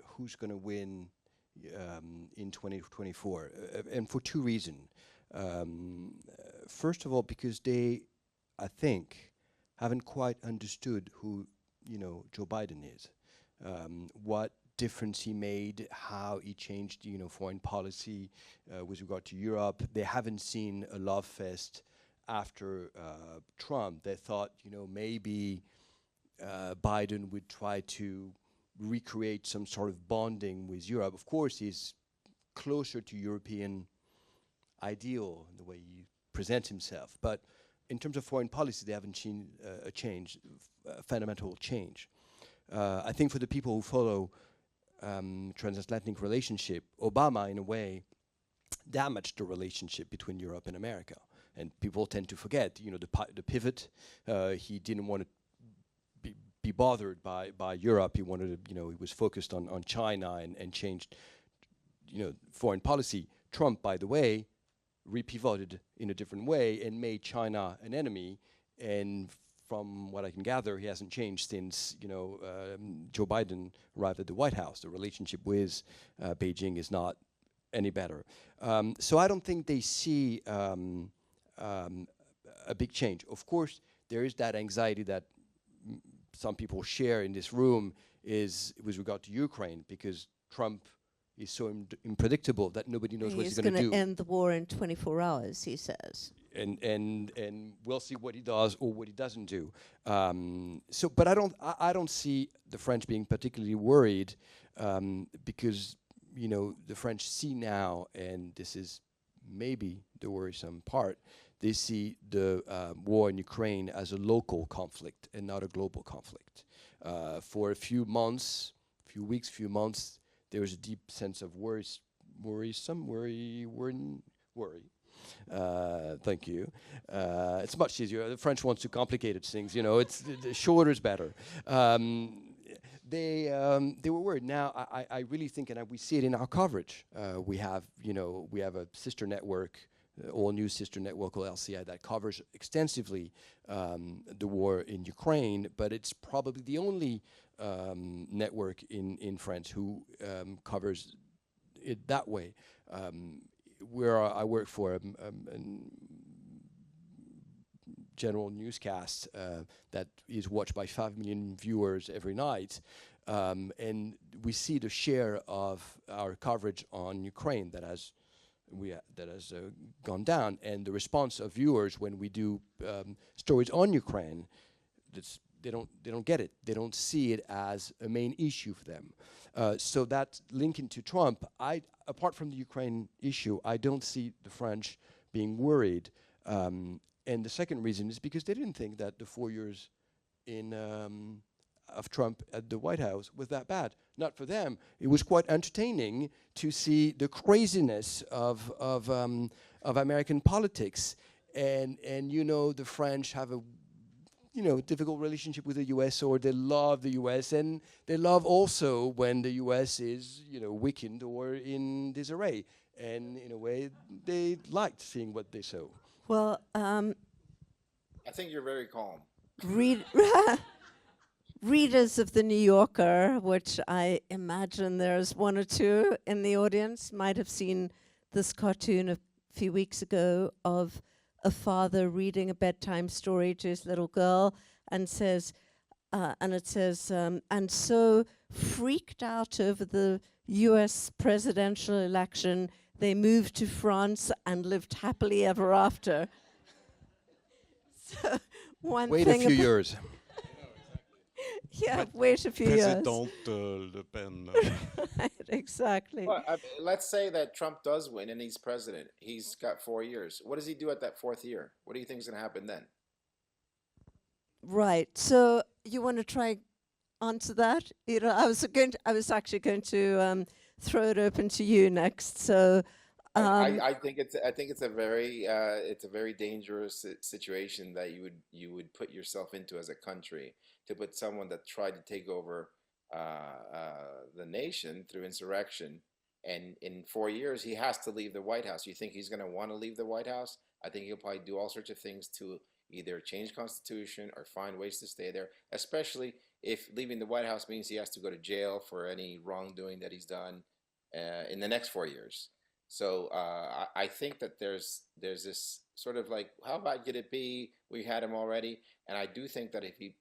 who's going to win in 2024, and for two reasons. First of all, because they, I think, haven't quite understood who, you know, Joe Biden is, what difference he made, how he changed, you know, foreign policy with regard to Europe. They haven't seen a love fest after Trump. They thought, you know, maybe Biden would try to recreate some sort of bonding with Europe. Of course, he's closer to European ideal in the way he presents himself. But in terms of foreign policy, they haven't seen a change, a fundamental change. I think for the people who follow transatlantic relationship, Obama, in a way, damaged the relationship between Europe and America. And people tend to forget, you know, the pivot. He didn't want to be bothered by Europe. He wanted to, you know, he was focused on China and changed, you know, foreign policy. Trump, by the way, repivoted in a different way and made China an enemy. And from what I can gather, he hasn't changed since, you know, Joe Biden arrived at the White House. The relationship with Beijing is not any better. So I don't think they see a big change. Of course, there is that anxiety that some people share in this room is with regard to Ukraine, because Trump is so unpredictable that nobody knows what he's going to do. He's going to end the war in 24 hours, he says. and we'll see what he does or what he doesn't do. But I don't see the French being particularly worried because the French see now, and this is maybe the worrisome part. They see the war in Ukraine as a local conflict and not a global conflict. For a few months, there was a deep sense of worry. Thank you. It's much easier. The French wants to complicate things. It's the shorter is better. They were worried. Now I really think, and we see it in our coverage. We have a sister network, all news sister network called LCI that covers extensively the war in Ukraine. But it's probably the only network in France who covers it that way. Where I work for a general newscast that is watched by 5 million viewers every night, and we see the share of our coverage on Ukraine that has gone down, and the response of viewers when we do stories on Ukraine, they don't get it. They don't see it as a main issue for them. So that linking to Trump, apart from the Ukraine issue, I don't see the French being worried. And the second reason is because they didn't think that the 4 years of Trump at the White House was that bad. Not for them. It was quite entertaining to see the craziness of American politics. And the French have a difficult relationship with the U.S., or they love the U.S., and they love also when the U.S. is, weakened or in disarray. And in a way, they liked seeing what they saw. Well, I think you're very calm. Readers of The New Yorker, which I imagine there's one or two in the audience, might have seen this cartoon a few weeks ago of a father reading a bedtime story to his little girl, and it says, and so freaked out over the US presidential election, they moved to France and lived happily ever after. So wait a few years. Yeah, wait a few years. President Le Pen. Right, exactly. Well, let's say that Trump does win and he's president. He's got 4 years. What does he do at that fourth year? What do you think is going to happen then? Right. So you want to try answer that? I was actually going to throw it open to you next. So I think it's a very dangerous situation that you would put yourself into as a country, to put someone that tried to take over the nation through insurrection, and in 4 years he has to leave the White House. You think he's going to want to leave the White House? I think he'll probably do all sorts of things to either change Constitution or find ways to stay there, especially if leaving the White House means he has to go to jail for any wrongdoing that he's done in the next 4 years. So I think that there's this sort of like, how about get it be? We had him already. And I do think that if he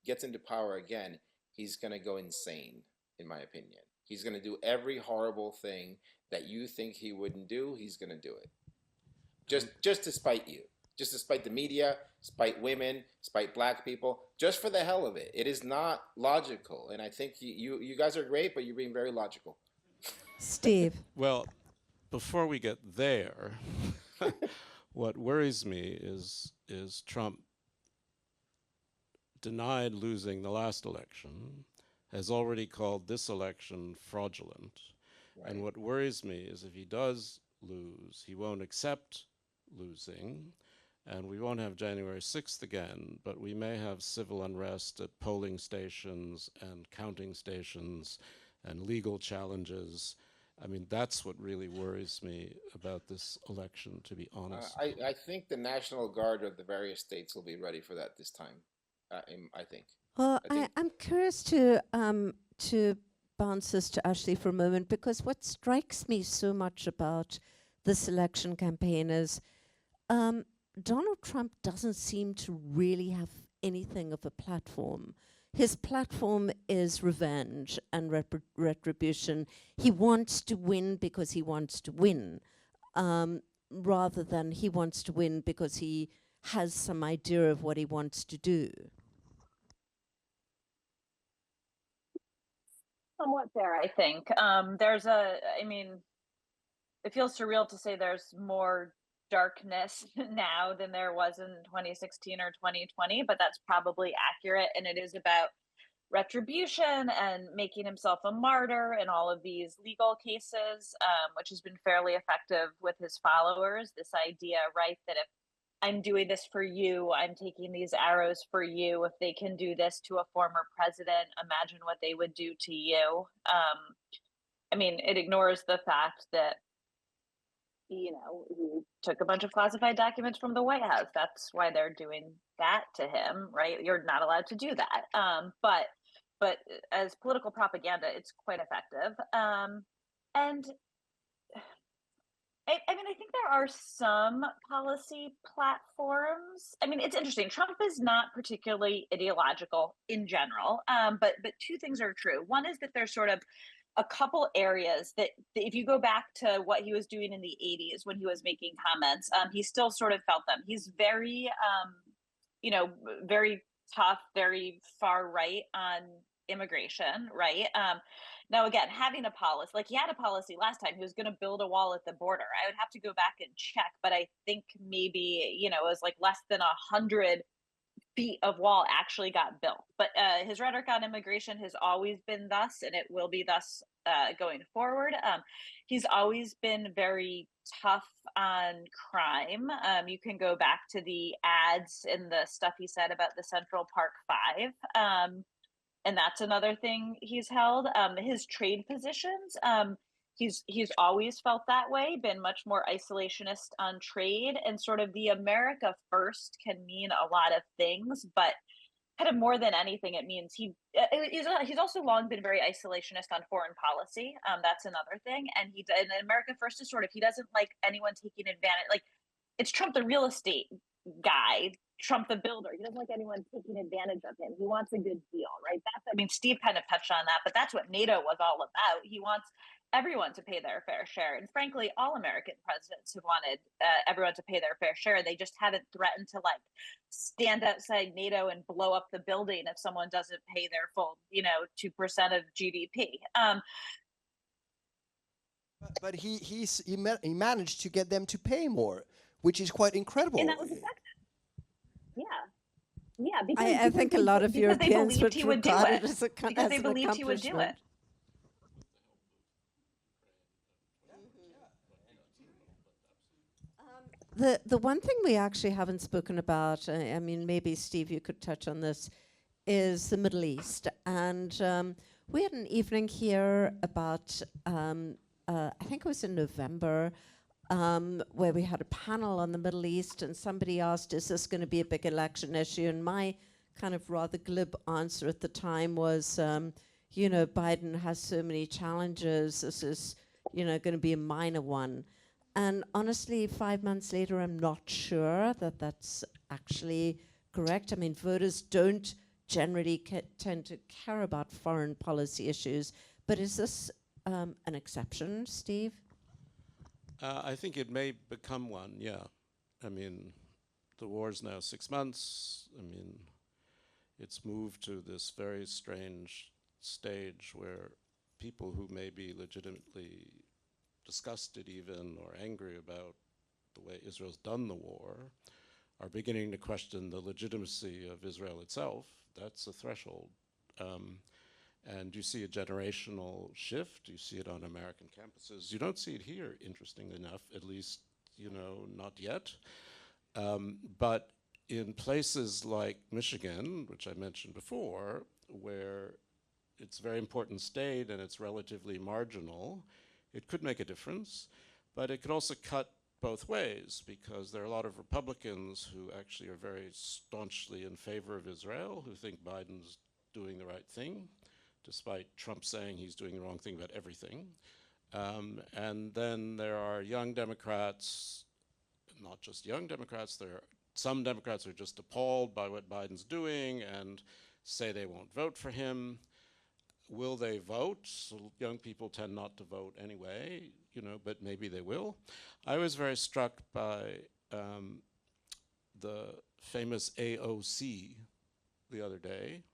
gets into power again, he's going to go insane, in my opinion. He's going to do every horrible thing that you think he wouldn't do. He's going to do it. Just to spite you. Just to spite the media, spite women, spite black people, just for the hell of it. It is not logical. And I think you guys are great, but you're being very logical. Steve. Well, before we get there, what worries me is Trump denied losing the last election, has already called this election fraudulent. Right. And what worries me is if he does lose, he won't accept losing, and we won't have January 6th again, but we may have civil unrest at polling stations and counting stations and legal challenges. I mean, that's what really worries me about this election, to be honest. I think the National Guard of the various states will be ready for that this time, I think. Well, I'm curious to bounce this to Ashley for a moment, because what strikes me so much about this election campaign is Donald Trump doesn't seem to really have anything of a platform. His platform is revenge and retribution. He wants to win because he wants to win. rather than he wants to win because he has some idea of what he wants to do? Somewhat there, I think. I mean, it feels surreal to say there's more darkness now than there was in 2016 or 2020, but that's probably accurate. And it is about retribution and making himself a martyr in all of these legal cases, which has been fairly effective with his followers. This idea, right, that if I'm doing this for you, I'm taking these arrows for you. If they can do this to a former president, imagine what they would do to you. I mean, it ignores the fact that, you know, he took a bunch of classified documents from the White House. That's why they're doing that to him, right? You're not allowed to do that. But as political propaganda, it's quite effective. And I mean, I think there are some policy platforms. I mean, it's interesting. Trump is not particularly ideological in general, but two things are true. One is that there's sort of a couple areas that if you go back to what he was doing in the 80s when he was making comments, he still sort of felt them. He's very, very tough, very far right on immigration, right? Now, again, having a policy, like he had a policy last time, he was going to build a wall at the border. I would have to go back and check, but I think maybe, it was like less than 100 feet of wall actually got built. But his rhetoric on immigration has always been thus, and it will be thus going forward. He's always been very tough on crime. You can go back to the ads and the stuff he said about the Central Park Five. And that's another thing he's held. His trade positions, he's always felt that way, been much more isolationist on trade, and sort of the America first can mean a lot of things, but kind of more than anything, it means he's also long been very isolationist on foreign policy. That's another thing, and America first is sort of, he doesn't like anyone taking advantage. Like, it's Trump the real estate guy, Trump the builder. He doesn't like anyone taking advantage of him. He wants a good deal, right? Steve kind of touched on that, but that's what NATO was all about. He wants everyone to pay their fair share. And frankly, all American presidents have wanted everyone to pay their fair share. They just haven't threatened to stand outside NATO and blow up the building if someone doesn't pay their full, 2% of GDP. But he managed to get them to pay more, which is quite incredible. And that was effective. Yeah, I think a lot of Europeans would regard it as because they believed he would do it. The one thing we actually haven't spoken about, I mean, maybe Steve, you could touch on this, is the Middle East. And we had an evening here about, I think it was in November, where we had a panel on the Middle East, and somebody asked, is this going to be a big election issue? And my kind of rather glib answer at the time was, Biden has so many challenges, this is, going to be a minor one. And honestly, 5 months later, I'm not sure that that's actually correct. I mean, voters don't generally tend to care about foreign policy issues, but is this an exception, Steve? I think it may become one, yeah. I mean, the war's now 6 months. I mean, it's moved to this very strange stage where people who may be legitimately disgusted even or angry about the way Israel's done the war are beginning to question the legitimacy of Israel itself. That's a threshold. And you see a generational shift. You see it on American campuses. You don't see it here, interestingly enough, at least, not yet. But in places like Michigan, which I mentioned before, where it's a very important state and it's relatively marginal, it could make a difference. But it could also cut both ways, because there are a lot of Republicans who actually are very staunchly in favor of Israel, who think Biden's doing the right thing, despite Trump saying he's doing the wrong thing about everything. And then there are young Democrats, not just young Democrats, there are some Democrats who are just appalled by what Biden's doing and say they won't vote for him. Will they vote? So young people tend not to vote anyway, but maybe they will. I was very struck by the famous AOC the other day,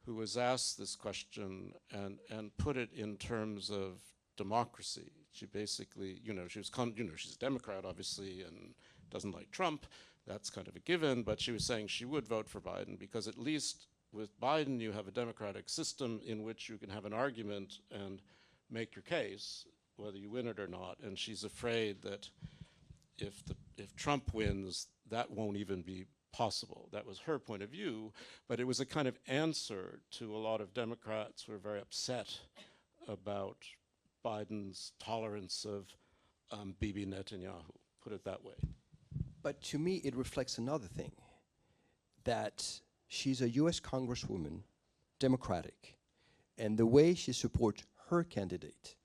who was asked this question and put it in terms of democracy. She basically, she's a Democrat, obviously, and doesn't like Trump. That's kind of a given, but she was saying she would vote for Biden because at least with Biden, you have a democratic system in which you can have an argument and make your case, whether you win it or not. And she's afraid that if Trump wins, that won't even be possible. That was her point of view, but it was a kind of answer to a lot of Democrats who are very upset about Biden's tolerance of Bibi Netanyahu, put it that way. But to me, it reflects another thing, that she's a US Congresswoman, Democratic, and the way she supports her candidate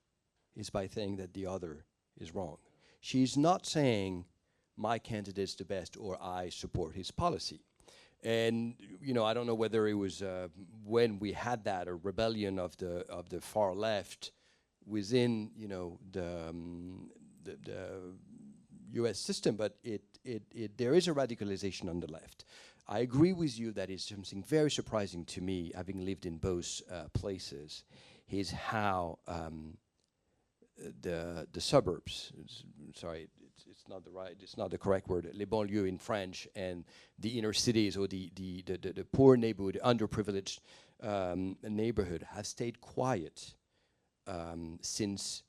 is by saying that the other is wrong. She's not saying, my candidate's the best or I support his policy. And I don't know whether it was when we had that, a rebellion of the far left within the US system, but there is a radicalization on the left. I agree with you that it's something very surprising to me, having lived in both places, is how the suburbs, it's not the correct word, les banlieues in French, and the inner cities or the poor neighborhood, underprivileged neighborhood have stayed quiet since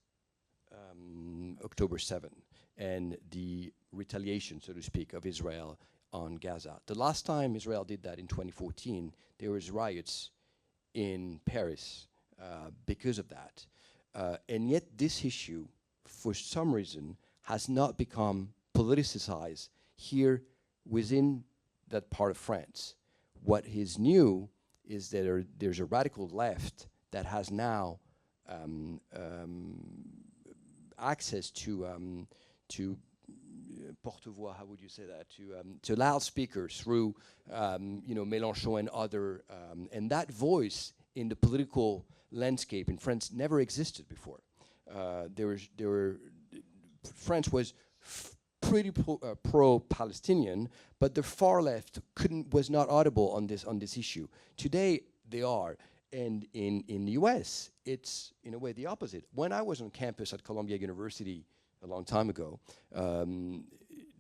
October 7 and the retaliation, so to speak, of Israel on Gaza. The last time Israel did that in 2014, there was riots in Paris because of that. And yet this issue, for some reason, has not become politicized here within that part of France. What is new is that there's a radical left that has now access to porte-voix, how would you say that? To loudspeakers through, Mélenchon and other, and that voice in the political landscape in France never existed before. France was pretty pro-Palestinian, but the far left was not audible on this issue. Today they are. And in the US, it's in a way the opposite. When I was on campus at Columbia University a long time ago,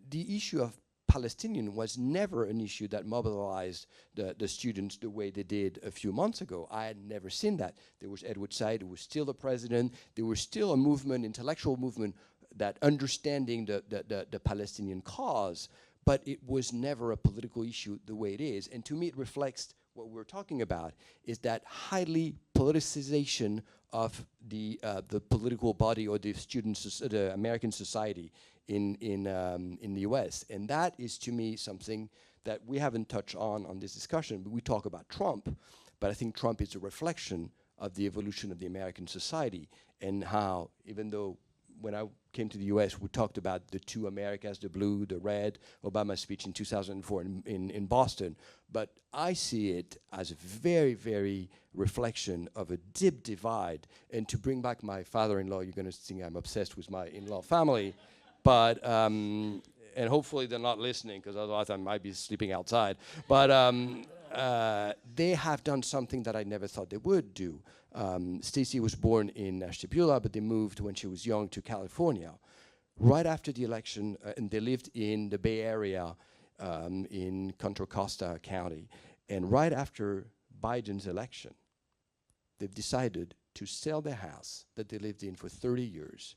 the issue of Palestinian was never an issue that mobilized the students the way they did a few months ago. I had never seen that. There was Edward Said, who was still the president. There was still a movement, intellectual movement, that understanding the Palestinian cause, but it was never a political issue the way it is. And to me, it reflects what we're talking about, is that highly politicization of the political body or the students, the American society in the US. And that is, to me, something that we haven't touched on this discussion. But we talk about Trump, but I think Trump is a reflection of the evolution of the American society, and how, even though when I came to the US, we talked about the two Americas, the blue, the red, Obama's speech in 2004 in Boston. But I see it as a very, very reflection of a deep divide. And to bring back my father-in-law, you're going to think I'm obsessed with my in-law family. But, and hopefully they're not listening, because otherwise I might be sleeping outside. But they have done something that I never thought they would do. Stacey was born in Ashtabula, but they moved when she was young to California. Right after the election, and they lived in the Bay Area in Contra Costa County. And right after Biden's election, they've decided to sell their house that they lived in for 30 years.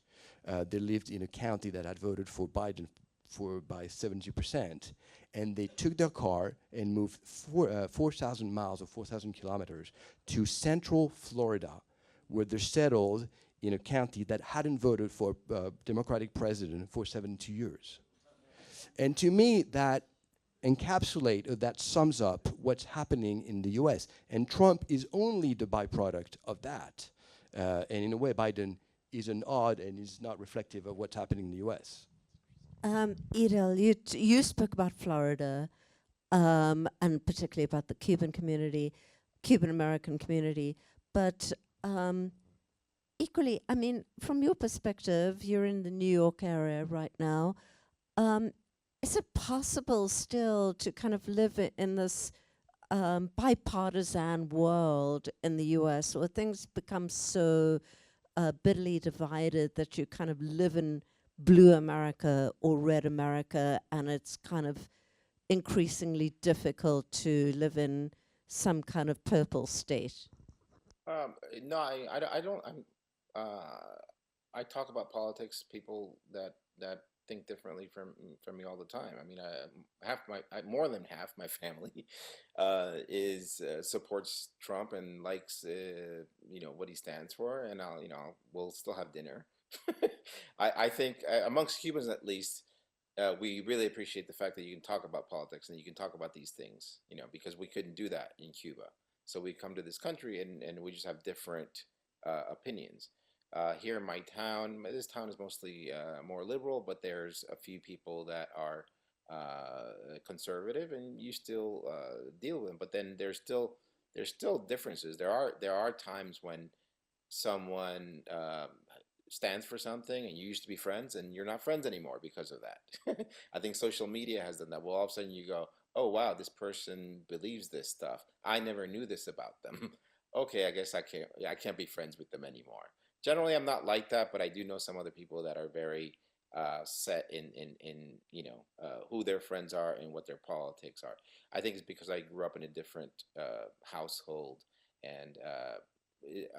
They lived in a county that had voted for Biden by 70%. And they took their car and moved 4,000 miles or 4,000 kilometers to central Florida, where they're settled in a county that hadn't voted for a Democratic president for 72 years. And to me, that encapsulates, or that sums up what's happening in the US. And Trump is only the byproduct of that. And in a way, Biden is an odd and is not reflective of what's happening in the US. Edel, you spoke about Florida, and particularly about the Cuban American community, but equally, I mean, from your perspective, you're in the New York area right now. Is it possible still to kind of live in this bipartisan world in the US, where things become so bitterly divided that you kind of live in blue America or red America, and it's kind of increasingly difficult to live in some kind of purple state? No, I don't. I talk about politics. People that think differently from me all the time. I mean, more than half my family is supports Trump and likes what he stands for, and we'll still have dinner. I think amongst Cubans at least. We really appreciate the fact that you can talk about politics and you can talk about these things, because we couldn't do that in Cuba. So we come to this country and we just have different opinions. Here in my town, this town is mostly more liberal, but there's a few people that are conservative, and you still deal with them. But then there's still differences. There are times when someone stands for something and you used to be friends and you're not friends anymore because of that. I think social media has done that. Well, all of a sudden you go, oh wow, this person believes this stuff. I never knew this about them. Okay, I guess I can't be friends with them anymore. Generally, I'm not like that, but I do know some other people that are very set in who their friends are and what their politics are. I think it's because I grew up in a different household, and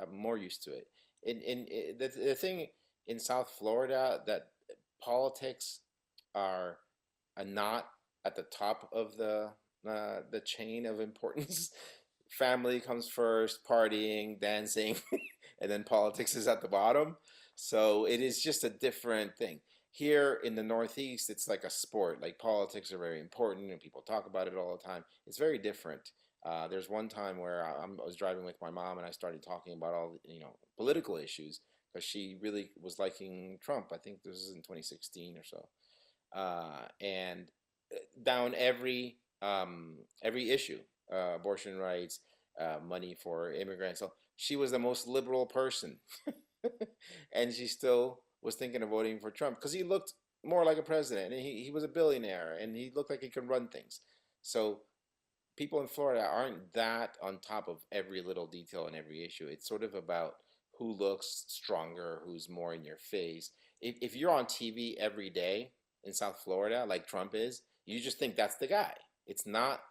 I'm more used to it. The thing in South Florida, that politics are not at the top of the chain of importance. Family comes first, partying, dancing, and then politics is at the bottom. So it is just a different thing. Here in the Northeast, it's like a sport. Like, politics are very important and people talk about it all the time. It's very different. There's one time where I was driving with my mom and I started talking about all political issues, because she really was liking Trump. I think this was in 2016 or so, and down every issue, abortion rights, money for immigrants. So she was the most liberal person, and she still was thinking of voting for Trump because he looked more like a president, and he was a billionaire, and he looked like he could run things. So people in Florida aren't that on top of every little detail and every issue. It's sort of about who looks stronger, who's more in your face. If you're on TV every day in South Florida, like Trump is, you just think that's the guy. It's not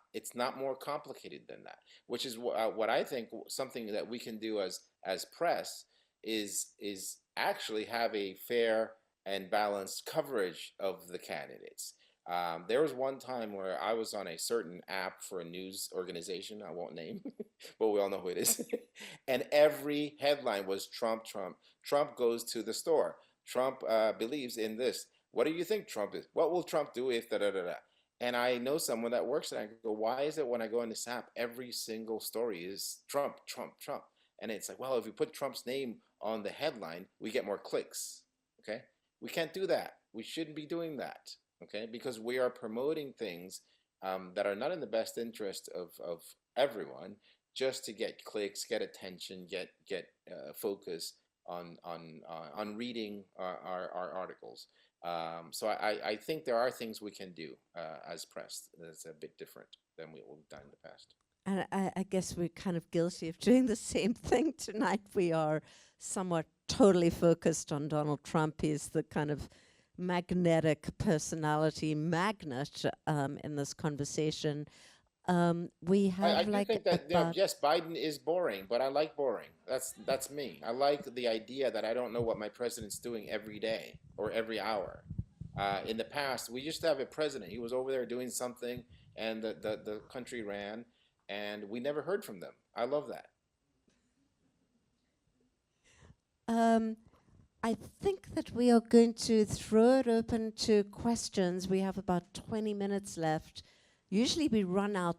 more complicated than that, which is what I think something that we can do as press is actually have a fair and balanced coverage of the candidates. There was one time where I was on a certain app for a news organization I won't name, but we all know who it is. And every headline was Trump, Trump. Trump goes to the store. Trump believes in this. What do you think Trump is? What will Trump do if da-da-da-da? And I know someone that works there. I go, why is it when I go in this app, every single story is Trump, Trump, Trump? And it's like, well, if we put Trump's name on the headline, we get more clicks, okay? We can't do that. We shouldn't be doing that. Okay, because we are promoting things that are not in the best interest of everyone, just to get clicks, get attention, get focus on reading our articles. So I think there are things we can do as press that's a bit different than what we've done in the past. And I guess we're kind of guilty of doing the same thing tonight. We are somewhat totally focused on Donald Trump. He's the kind of magnetic personality magnet in this conversation. We have I think that yes, Biden is boring, but I like boring. That's me. I like the idea that I don't know what my president's doing every day or every hour. In the past, we used to have a president. He was over there doing something, and the country ran, and we never heard from them. I love that. I think that we are going to throw it open to questions. We have about 20 minutes left. Usually we run out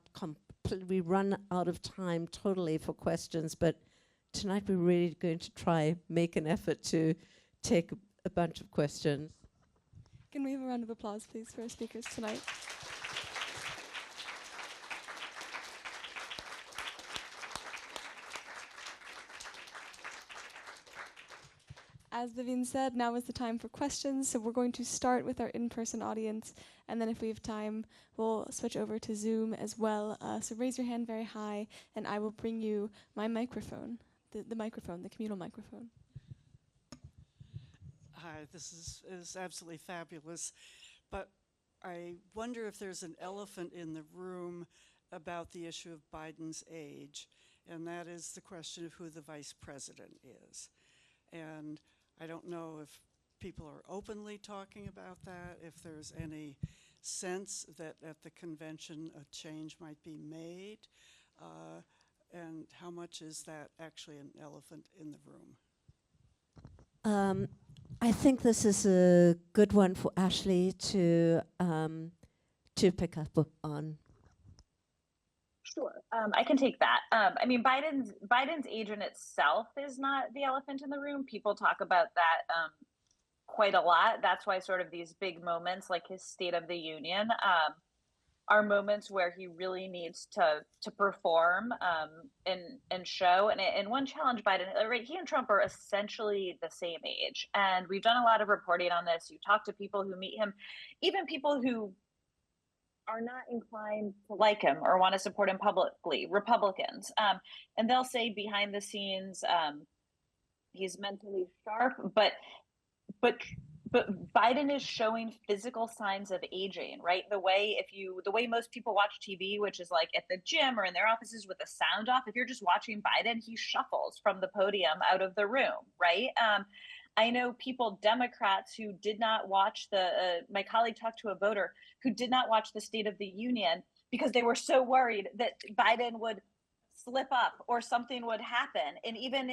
of time totally for questions, but tonight we're really going to try make an effort to take a bunch of questions. Can we have a round of applause, please, for our speakers tonight? as Vivienne said, now is the time for questions. So we're going to start with our in-person audience, and then if we have time, we'll switch over to Zoom as well. So raise your hand very high, and I will bring you my microphone, the microphone, the communal microphone. Hi, this is absolutely fabulous, but I wonder if there's an elephant in the room about the issue of Biden's age, and that is the question of who the vice president is. And I don't know if people are openly talking about that, if there's any sense that at the convention a change might be made, and how much is that actually an elephant in the room? I think this is a good one for Ashley to pick up on. Sure, I can take that. I mean, Biden's age in itself is not the elephant in the room. People talk about that quite a lot. That's why sort of these big moments like his State of the Union are moments where he really needs to perform and show. And one challenge Biden, right? He and Trump are essentially the same age, and we've done a lot of reporting on this. You talk to people who meet him, even people who are not inclined to like him or want to support him publicly, Republicans, and they'll say behind the scenes he's mentally sharp, but Biden is showing physical signs of aging, right? The way most people watch TV, which is like at the gym or in their offices with the sound off, if you're just watching Biden, he shuffles from the podium out of the room, right? I know people, Democrats, who did not watch my colleague talked to a voter who did not watch the State of the Union because they were so worried that Biden would slip up or something would happen. And even,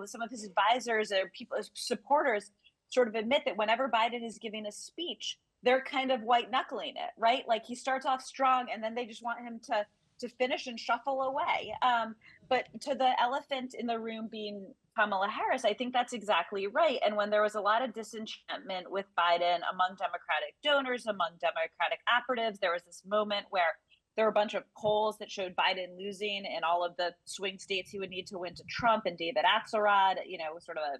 some of his advisors or people, supporters sort of admit that whenever Biden is giving a speech, they're kind of white knuckling it, right? Like he starts off strong and then they just want him to finish and shuffle away. But to the elephant in the room being Kamala Harris, I think that's exactly right. And when there was a lot of disenchantment with Biden among Democratic donors, among Democratic operatives, there was this moment where there were a bunch of polls that showed Biden losing in all of the swing states he would need to win to Trump, and David Axelrod, sort of a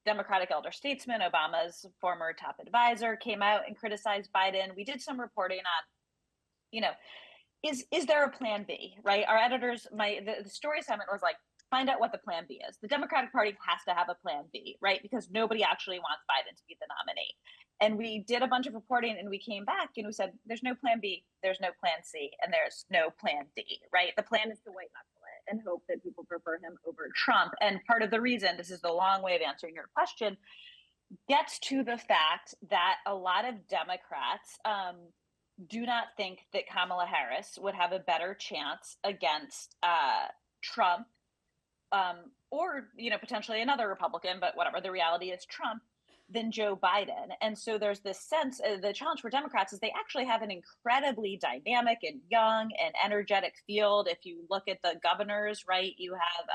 Democratic elder statesman, Obama's former top advisor, came out and criticized Biden. We did some reporting on, is there a plan B, right? Our editors, the story assignment was like, find out what the plan B is. The Democratic Party has to have a plan B, right? Because nobody actually wants Biden to be the nominee. And we did a bunch of reporting and we came back and we said, there's no plan B, there's no plan C, and there's no plan D, right? The plan is to white knuckle it and hope that people prefer him over Trump. And part of the reason, this is the long way of answering your question, gets to the fact that a lot of Democrats do not think that Kamala Harris would have a better chance against Trump or, potentially another Republican, but whatever, the reality is Trump, than Joe Biden. And so there's this sense, the challenge for Democrats is they actually have an incredibly dynamic and young and energetic field. If you look at the governors, right, you have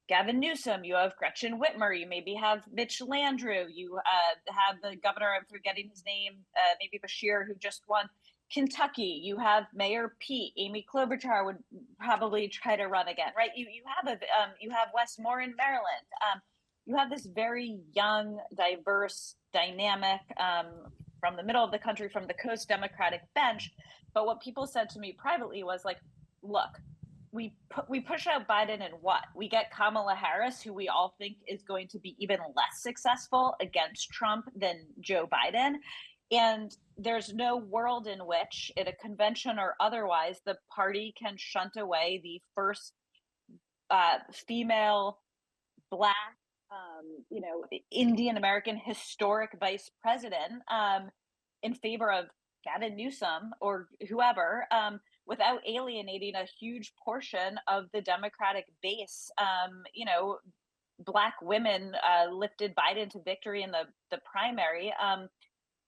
Gavin Newsom, you have Gretchen Whitmer, you maybe have Mitch Landrieu, you have the governor, I'm forgetting his name, maybe Bashir, who just won Kentucky. You have Mayor Pete. Amy Klobuchar would probably try to run again, right? You have Wes Moore in Maryland. You have this very young, diverse, dynamic, from the middle of the country, from the coast Democratic bench. But what people said to me privately was like, look, we push out Biden and what? We get Kamala Harris, who we all think is going to be even less successful against Trump than Joe Biden. And there's no world in which, at a convention or otherwise, the party can shunt away the first female, Black, Indian American historic vice president in favor of Gavin Newsom or whoever, without alienating a huge portion of the Democratic base. Black women lifted Biden to victory in the primary.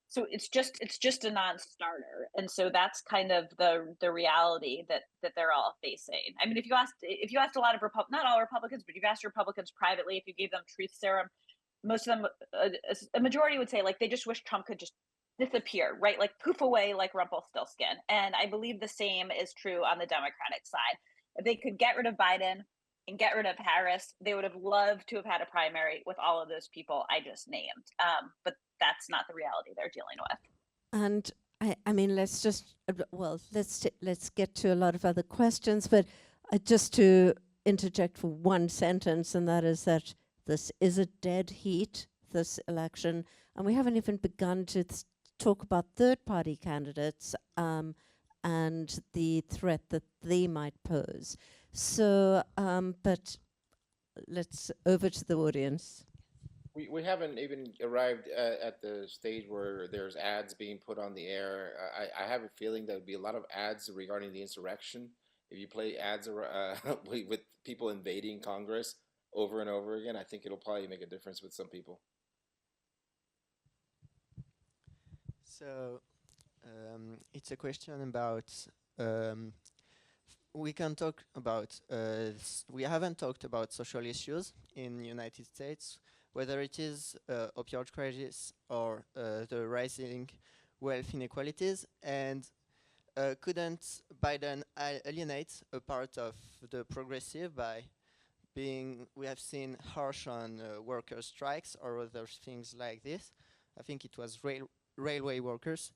So it's just a non-starter, and so that's kind of the reality that they're all facing. I mean, if you asked a lot of not all Republicans, but you've asked Republicans privately, if you gave them truth serum, most of them, a majority would say like they just wish Trump could just disappear, right? Like poof away like Rumpelstiltskin. And I believe the same is true on the Democratic side. If they could get rid of Biden, and get rid of Harris, they would have loved to have had a primary with all of those people I just named. But that's not the reality they're dealing with. And I mean, let's just, let's get to a lot of other questions, but just to interject for one sentence, and that is that this is a dead heat, this election, and we haven't even begun to talk about third-party candidates and the threat that they might pose. So, but let's over to the audience. We haven't even arrived at the stage where there's ads being put on the air. I have a feeling there would be a lot of ads regarding the insurrection. If you play ads with people invading Congress over and over again, I think it'll probably make a difference with some people. So it's a question about, we can talk about, we haven't talked about social issues in the United States, whether it is opioid crisis or the rising wealth inequalities, and couldn't Biden alienate a part of the progressive by being, we have seen harsh on worker strikes or other things like this. I think it was railway workers.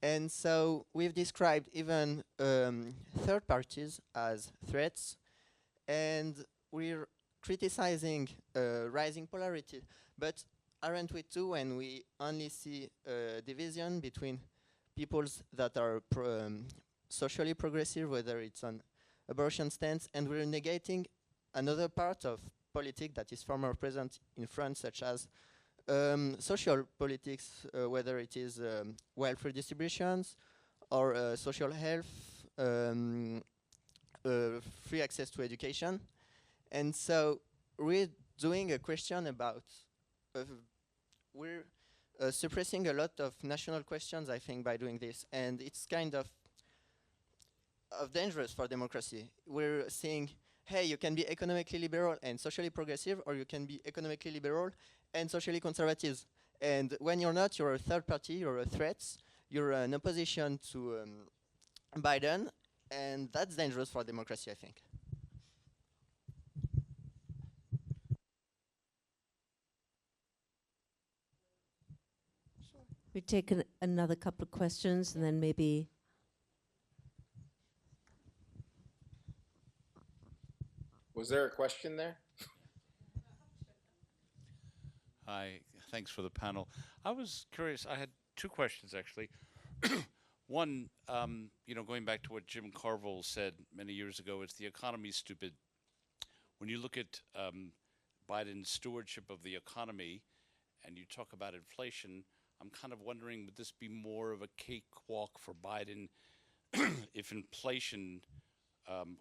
And so we've described even third parties as threats, and we're criticizing rising polarity. But aren't we too when we only see a division between peoples that are socially progressive, whether it's on abortion stance, and we're negating another part of politics that is far more present in France, such as social politics, whether it is welfare distributions or social health, free access to education. And so we're doing a question about, we're suppressing a lot of national questions, I think, by doing this. And it's kind of dangerous for democracy. We're saying, hey, you can be economically liberal and socially progressive, or you can be economically liberal and socially conservative. And when you're not, you're a third party, you're a threat, you're an opposition to Biden, and that's dangerous for democracy, I think. We take another couple of questions and then maybe. Was there a question there? Hi, thanks for the panel. I was curious, I had two questions actually. One, going back to what Jim Carville said many years ago, is the economy's stupid. When you look at Biden's stewardship of the economy and you talk about inflation, I'm kind of wondering, would this be more of a cakewalk for Biden if inflation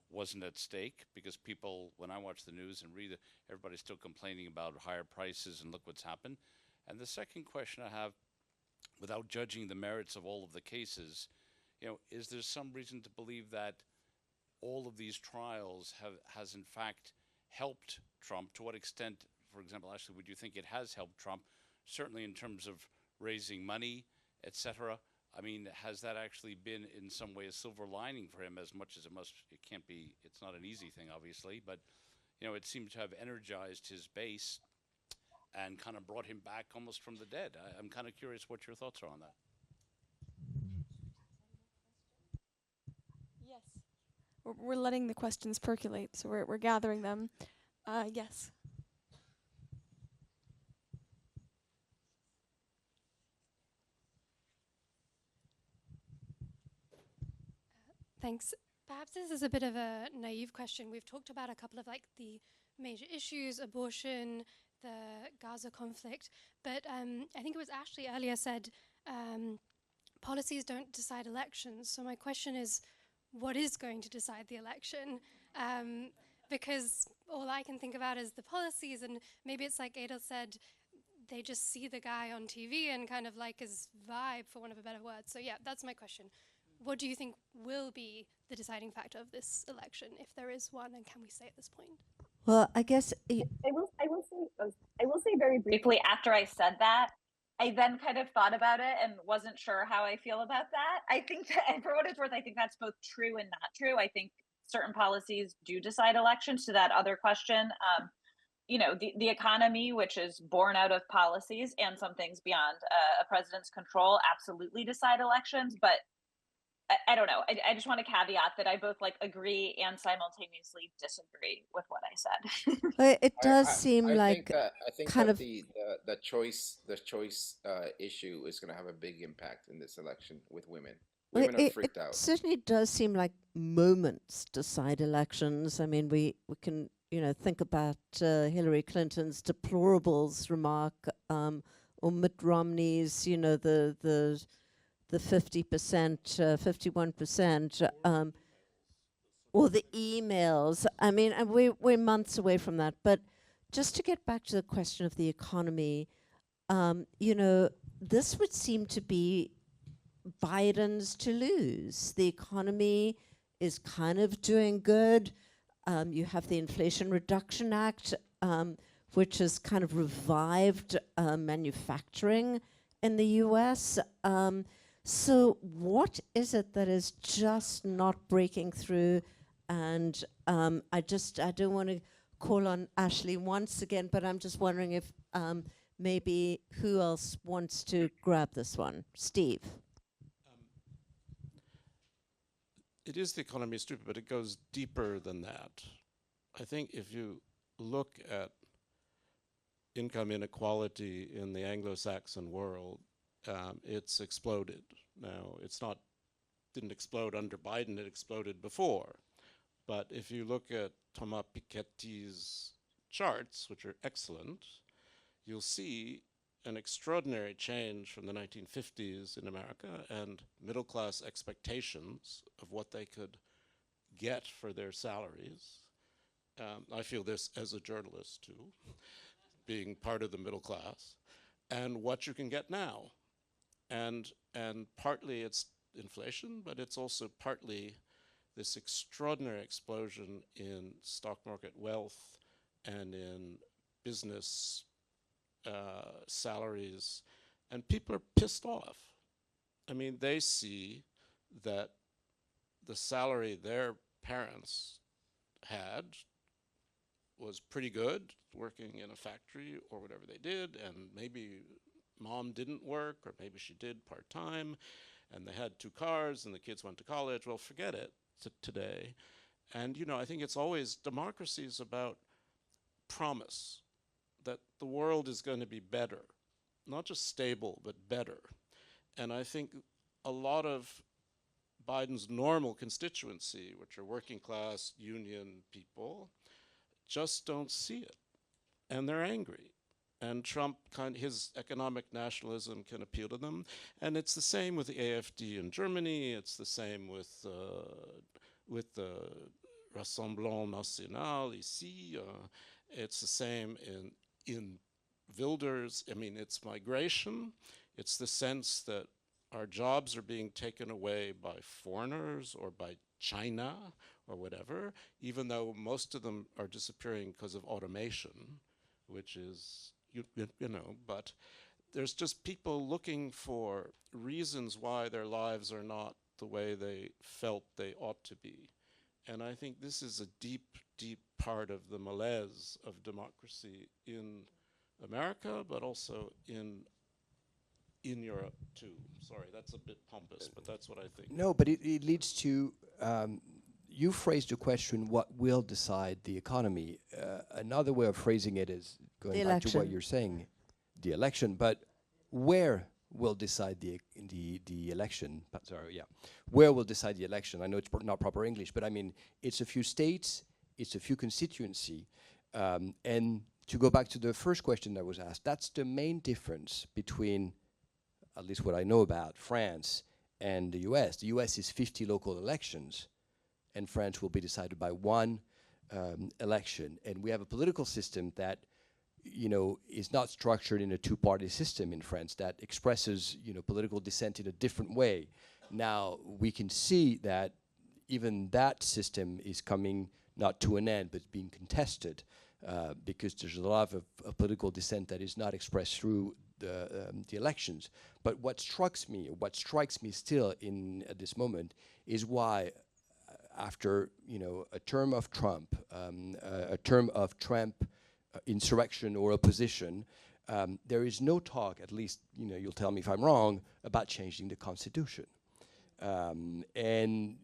wasn't at stake? Because people, when I watch the news and read it, everybody's still complaining about higher prices and look what's happened. And the second question I have, without judging the merits of all of the cases, is there some reason to believe that all of these trials has in fact helped Trump? To what extent, for example, Ashley, would you think it has helped Trump? Certainly in terms of raising money, etc. I mean, has that actually been in some way a silver lining for him, as much as it's not an easy thing, obviously, but it seems to have energized his base and kind of brought him back almost from the dead. I'm kind of curious what your thoughts are on that. Yes. We're letting the questions percolate, so we're gathering them. Yes. Thanks. Perhaps this is a bit of a naive question. We've talked about a couple of the major issues, abortion, the Gaza conflict, but I think it was Ashley earlier said policies don't decide elections. So my question is, what is going to decide the election? Because all I can think about is the policies, and maybe it's like Edel said, they just see the guy on TV and kind of like his vibe, for want of a better word. So yeah, that's my question. What do you think will be the deciding factor of this election, if there is one, and can we say at this point? Well, I guess I will say very briefly, after I said that, I then kind of thought about it and wasn't sure how I feel about that. I think that, and for what it's worth, I think that's both true and not true. I think certain policies do decide elections. To that other question, the economy, which is born out of policies, and some things beyond a president's control, absolutely decide elections. But I don't know. I just want to caveat that I both agree and simultaneously disagree with what I said. Well, it does seem I like think kind that of the choice issue is going to have a big impact in this election with women. Women are freaked out. It certainly does seem like moments decide elections. I mean, we can think about Hillary Clinton's deplorables remark, or Mitt Romney's the 50%, 51%, or the emails. I mean, and we're months away from that. But just to get back to the question of the economy, this would seem to be Biden's to lose. The economy is kind of doing good. You have the Inflation Reduction Act, which has kind of revived manufacturing in the US. So what is it that is just not breaking through? And I don't want to call on Ashley once again, but I'm just wondering if maybe who else wants to grab this one? Steve. It is the economy, stupid, but it goes deeper than that. I think if you look at income inequality in the Anglo-Saxon world, it's exploded. Now, didn't explode under Biden, it exploded before. But if you look at Thomas Piketty's charts, which are excellent, you'll see an extraordinary change from the 1950s in America and middle-class expectations of what they could get for their salaries. I feel this as a journalist too, being part of the middle class, and what you can get now. And partly it's inflation, but it's also partly this extraordinary explosion in stock market wealth and in business salaries, and people are pissed off. I mean, they see that the salary their parents had was pretty good, working in a factory or whatever they did, and maybe mom didn't work, or maybe she did part-time, and they had 2 cars, and the kids went to college. Well, forget it today. And, I think it's always, democracy is about promise, that the world is going to be better, not just stable, but better. And I think a lot of Biden's normal constituency, which are working class union people, just don't see it. And they're angry. And Trump, his economic nationalism can appeal to them. And it's the same with the AfD in Germany. It's the same with the Rassemblement National ici. It's the same in Wilders. I mean, it's migration. It's the sense that our jobs are being taken away by foreigners or by China or whatever, even though most of them are disappearing because of automation, which is, but there's just people looking for reasons why their lives are not the way they felt they ought to be. And I think this is a deep, deep part of the malaise of democracy in America, but also in Europe too. Sorry, that's a bit pompous, but that's what I think. No, but it leads to, you phrased the question, what will decide the economy? Another way of phrasing it is going back to what you're saying, the election, but where will decide the election? Where will decide the election? I know it's not proper English, but I mean, it's a few states, it's a few constituency, and to go back to the first question that was asked, that's the main difference between, at least what I know about, France and the US. The US is 50 local elections, and France will be decided by one election. And we have a political system that, is not structured in a 2-party system in France that expresses, political dissent in a different way. Now, we can see that even that system is coming not to an end, but being contested because there's a lot of political dissent that is not expressed through the elections. But what strikes me still at this moment is why after a term of Trump, insurrection or opposition, there is no talk, at least you'll tell me if I'm wrong, about changing the Constitution. And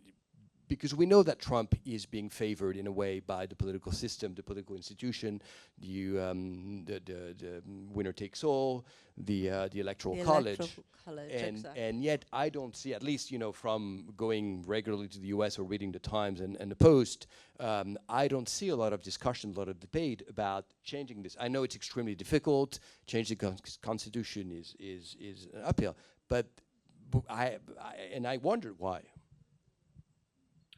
because we know that Trump is being favored in a way by the political system, the political institution, the winner takes all, the electoral college. And yet I don't see, at least from going regularly to the US or reading the Times and the Post, I don't see a lot of discussion, a lot of debate about changing this. I know it's extremely difficult. Changing the Constitution is an uphill, but I wondered why.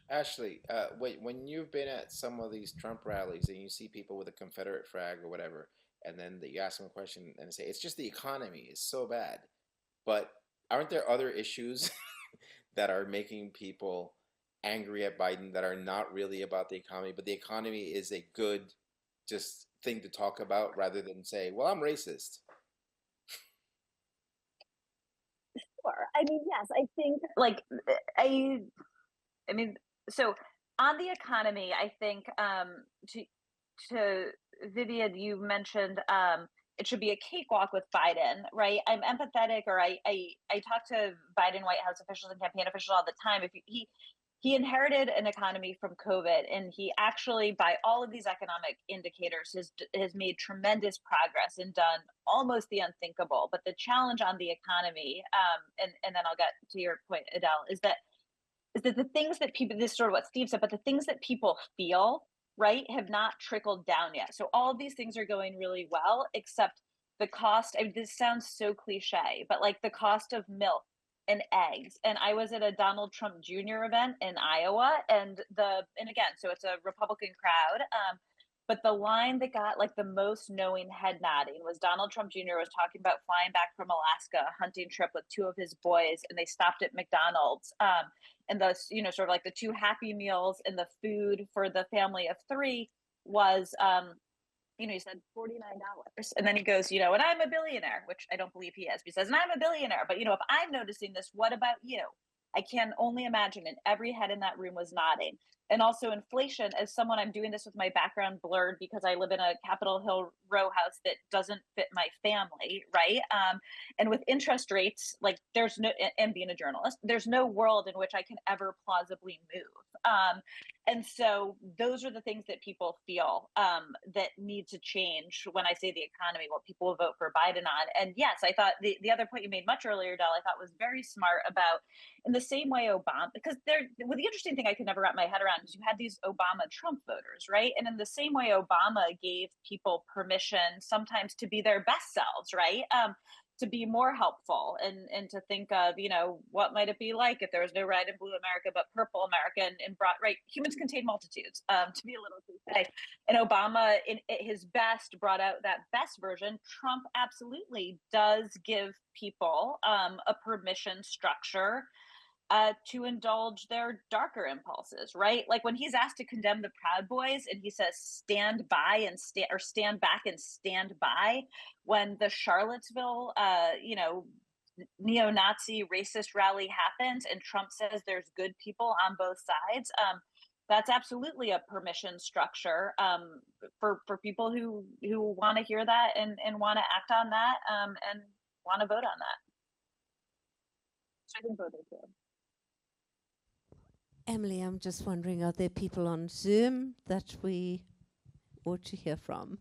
Ashley, when you've been at some of these Trump rallies and you see people with a Confederate flag or whatever, and then you ask them a question and they say, it's just the economy is so bad. But aren't there other issues that are making people angry at Biden that are not really about the economy, but the economy is a good just thing to talk about rather than say, well, I'm racist? Sure. I mean, yes, I think I mean, so on the economy, I think to Vivienne, you mentioned it should be a cakewalk with Biden, right? I'm empathetic, or I talk to Biden White House officials and campaign officials all the time. If he inherited an economy from COVID, and he actually, by all of these economic indicators, has made tremendous progress and done almost the unthinkable. But the challenge on the economy, and then I'll get to your point, Edel, is that the things that people, this is sort of what Steve said, but the things that people feel, right, have not trickled down yet. So all of these things are going really well, except the cost. I mean, this sounds so cliche, but like the cost of milk and eggs. And I was at a Donald Trump Jr. event in Iowa, and again, so it's a Republican crowd. But the line that got like the most knowing head nodding was Donald Trump Jr. was talking about flying back from Alaska, a hunting trip with two of his boys, and they stopped at McDonald's. And the, sort of like the two Happy Meals and the food for the family of three was, he said $49. And then he goes, and I'm a billionaire, which I don't believe he is. He says, and I'm a billionaire. But, if I'm noticing this, what about you? I can only imagine. And every head in that room was nodding. And also inflation, as someone, I'm doing this with my background blurred because I live in a Capitol Hill row house that doesn't fit my family, right? And with interest rates, like there's no, and being a journalist, there's no world in which I can ever plausibly move. And so those are the things that people feel that need to change when I say the economy, what people will vote for Biden on. And yes, I thought the other point you made much earlier, Del, I thought was very smart about, in the same way Obama, because the interesting thing I could never wrap my head around is you had these Obama-Trump voters, right? And in the same way Obama gave people permission sometimes to be their best selves, right? To be more helpful and to think of, what might it be like if there was no red and blue America, but purple America, and brought, right, humans contain multitudes, to be a little cliche. And Obama, in his best, brought out that best version. Trump absolutely does give people a permission structure to indulge their darker impulses, right? Like when he's asked to condemn the Proud Boys and he says, stand by and stand back and stand by, when the Charlottesville, neo-Nazi racist rally happens and Trump says there's good people on both sides, that's absolutely a permission structure for people who want to hear that and want to act on that and want to vote on that. So I think both are true. Emily, I'm just wondering, are there people on Zoom that we ought to hear from?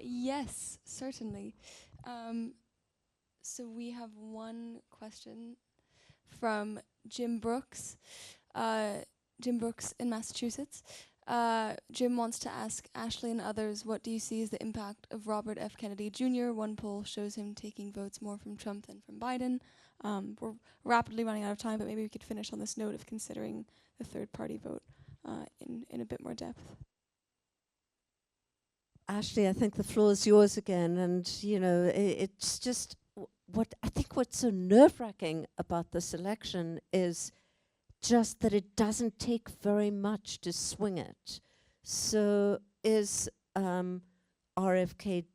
Yes, certainly. So we have one question from Jim Brooks. Jim Brooks in Massachusetts. Jim wants to ask Ashley and others, what do you see as the impact of Robert F. Kennedy Jr.? One poll shows him taking votes more from Trump than from Biden. We're rapidly running out of time, but maybe we could finish on this note of considering the third-party vote in a bit more depth. Ashley, I think the floor is yours again, and it's just what's so nerve-wracking about this election is just that it doesn't take very much to swing it. So is RFK,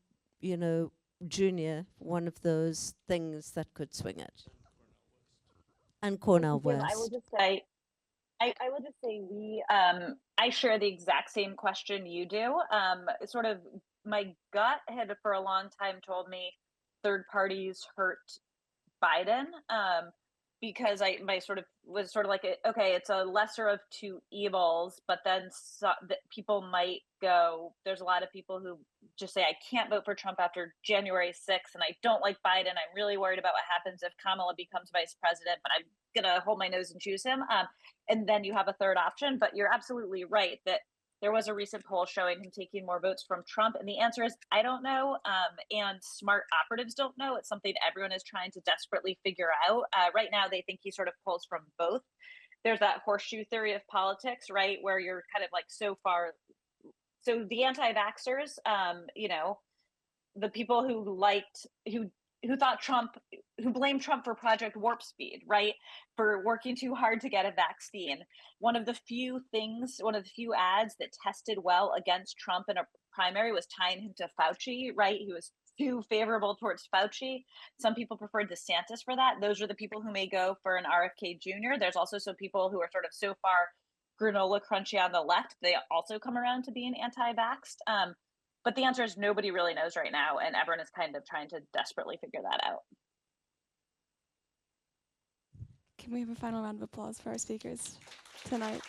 Jr. one of those things that could swing it? And Cornel West. I will just say, I will just say I share the exact same question you do. Sort of my gut had for a long time told me third parties hurt Biden, because my sort of was sort of like, okay, it's a lesser of two evils, but then people might go, there's a lot of people who just say, I can't vote for Trump after January 6th, and I don't like Biden. I'm really worried about what happens if Kamala becomes vice president, but I'm going to hold my nose and choose him. And then you have a third option, but you're absolutely right that there was a recent poll showing him taking more votes from Trump. And the answer is, I don't know. And smart operatives don't know. It's something everyone is trying to desperately figure out. Right now, they think he sort of pulls from both. There's that horseshoe theory of politics, right? Where you're kind of like so the anti-vaxxers, the people who thought who blamed Trump for Project Warp Speed, right? For working too hard to get a vaccine. One of the few ads that tested well against Trump in a primary was tying him to Fauci, right? He was too favorable towards Fauci. Some people preferred DeSantis for that. Those are the people who may go for an RFK Jr. There's also some people who are sort of so far granola crunchy on the left, they also come around to being anti-vaxxed. But the answer is nobody really knows right now, and everyone is kind of trying to desperately figure that out. Can we have a final round of applause for our speakers tonight?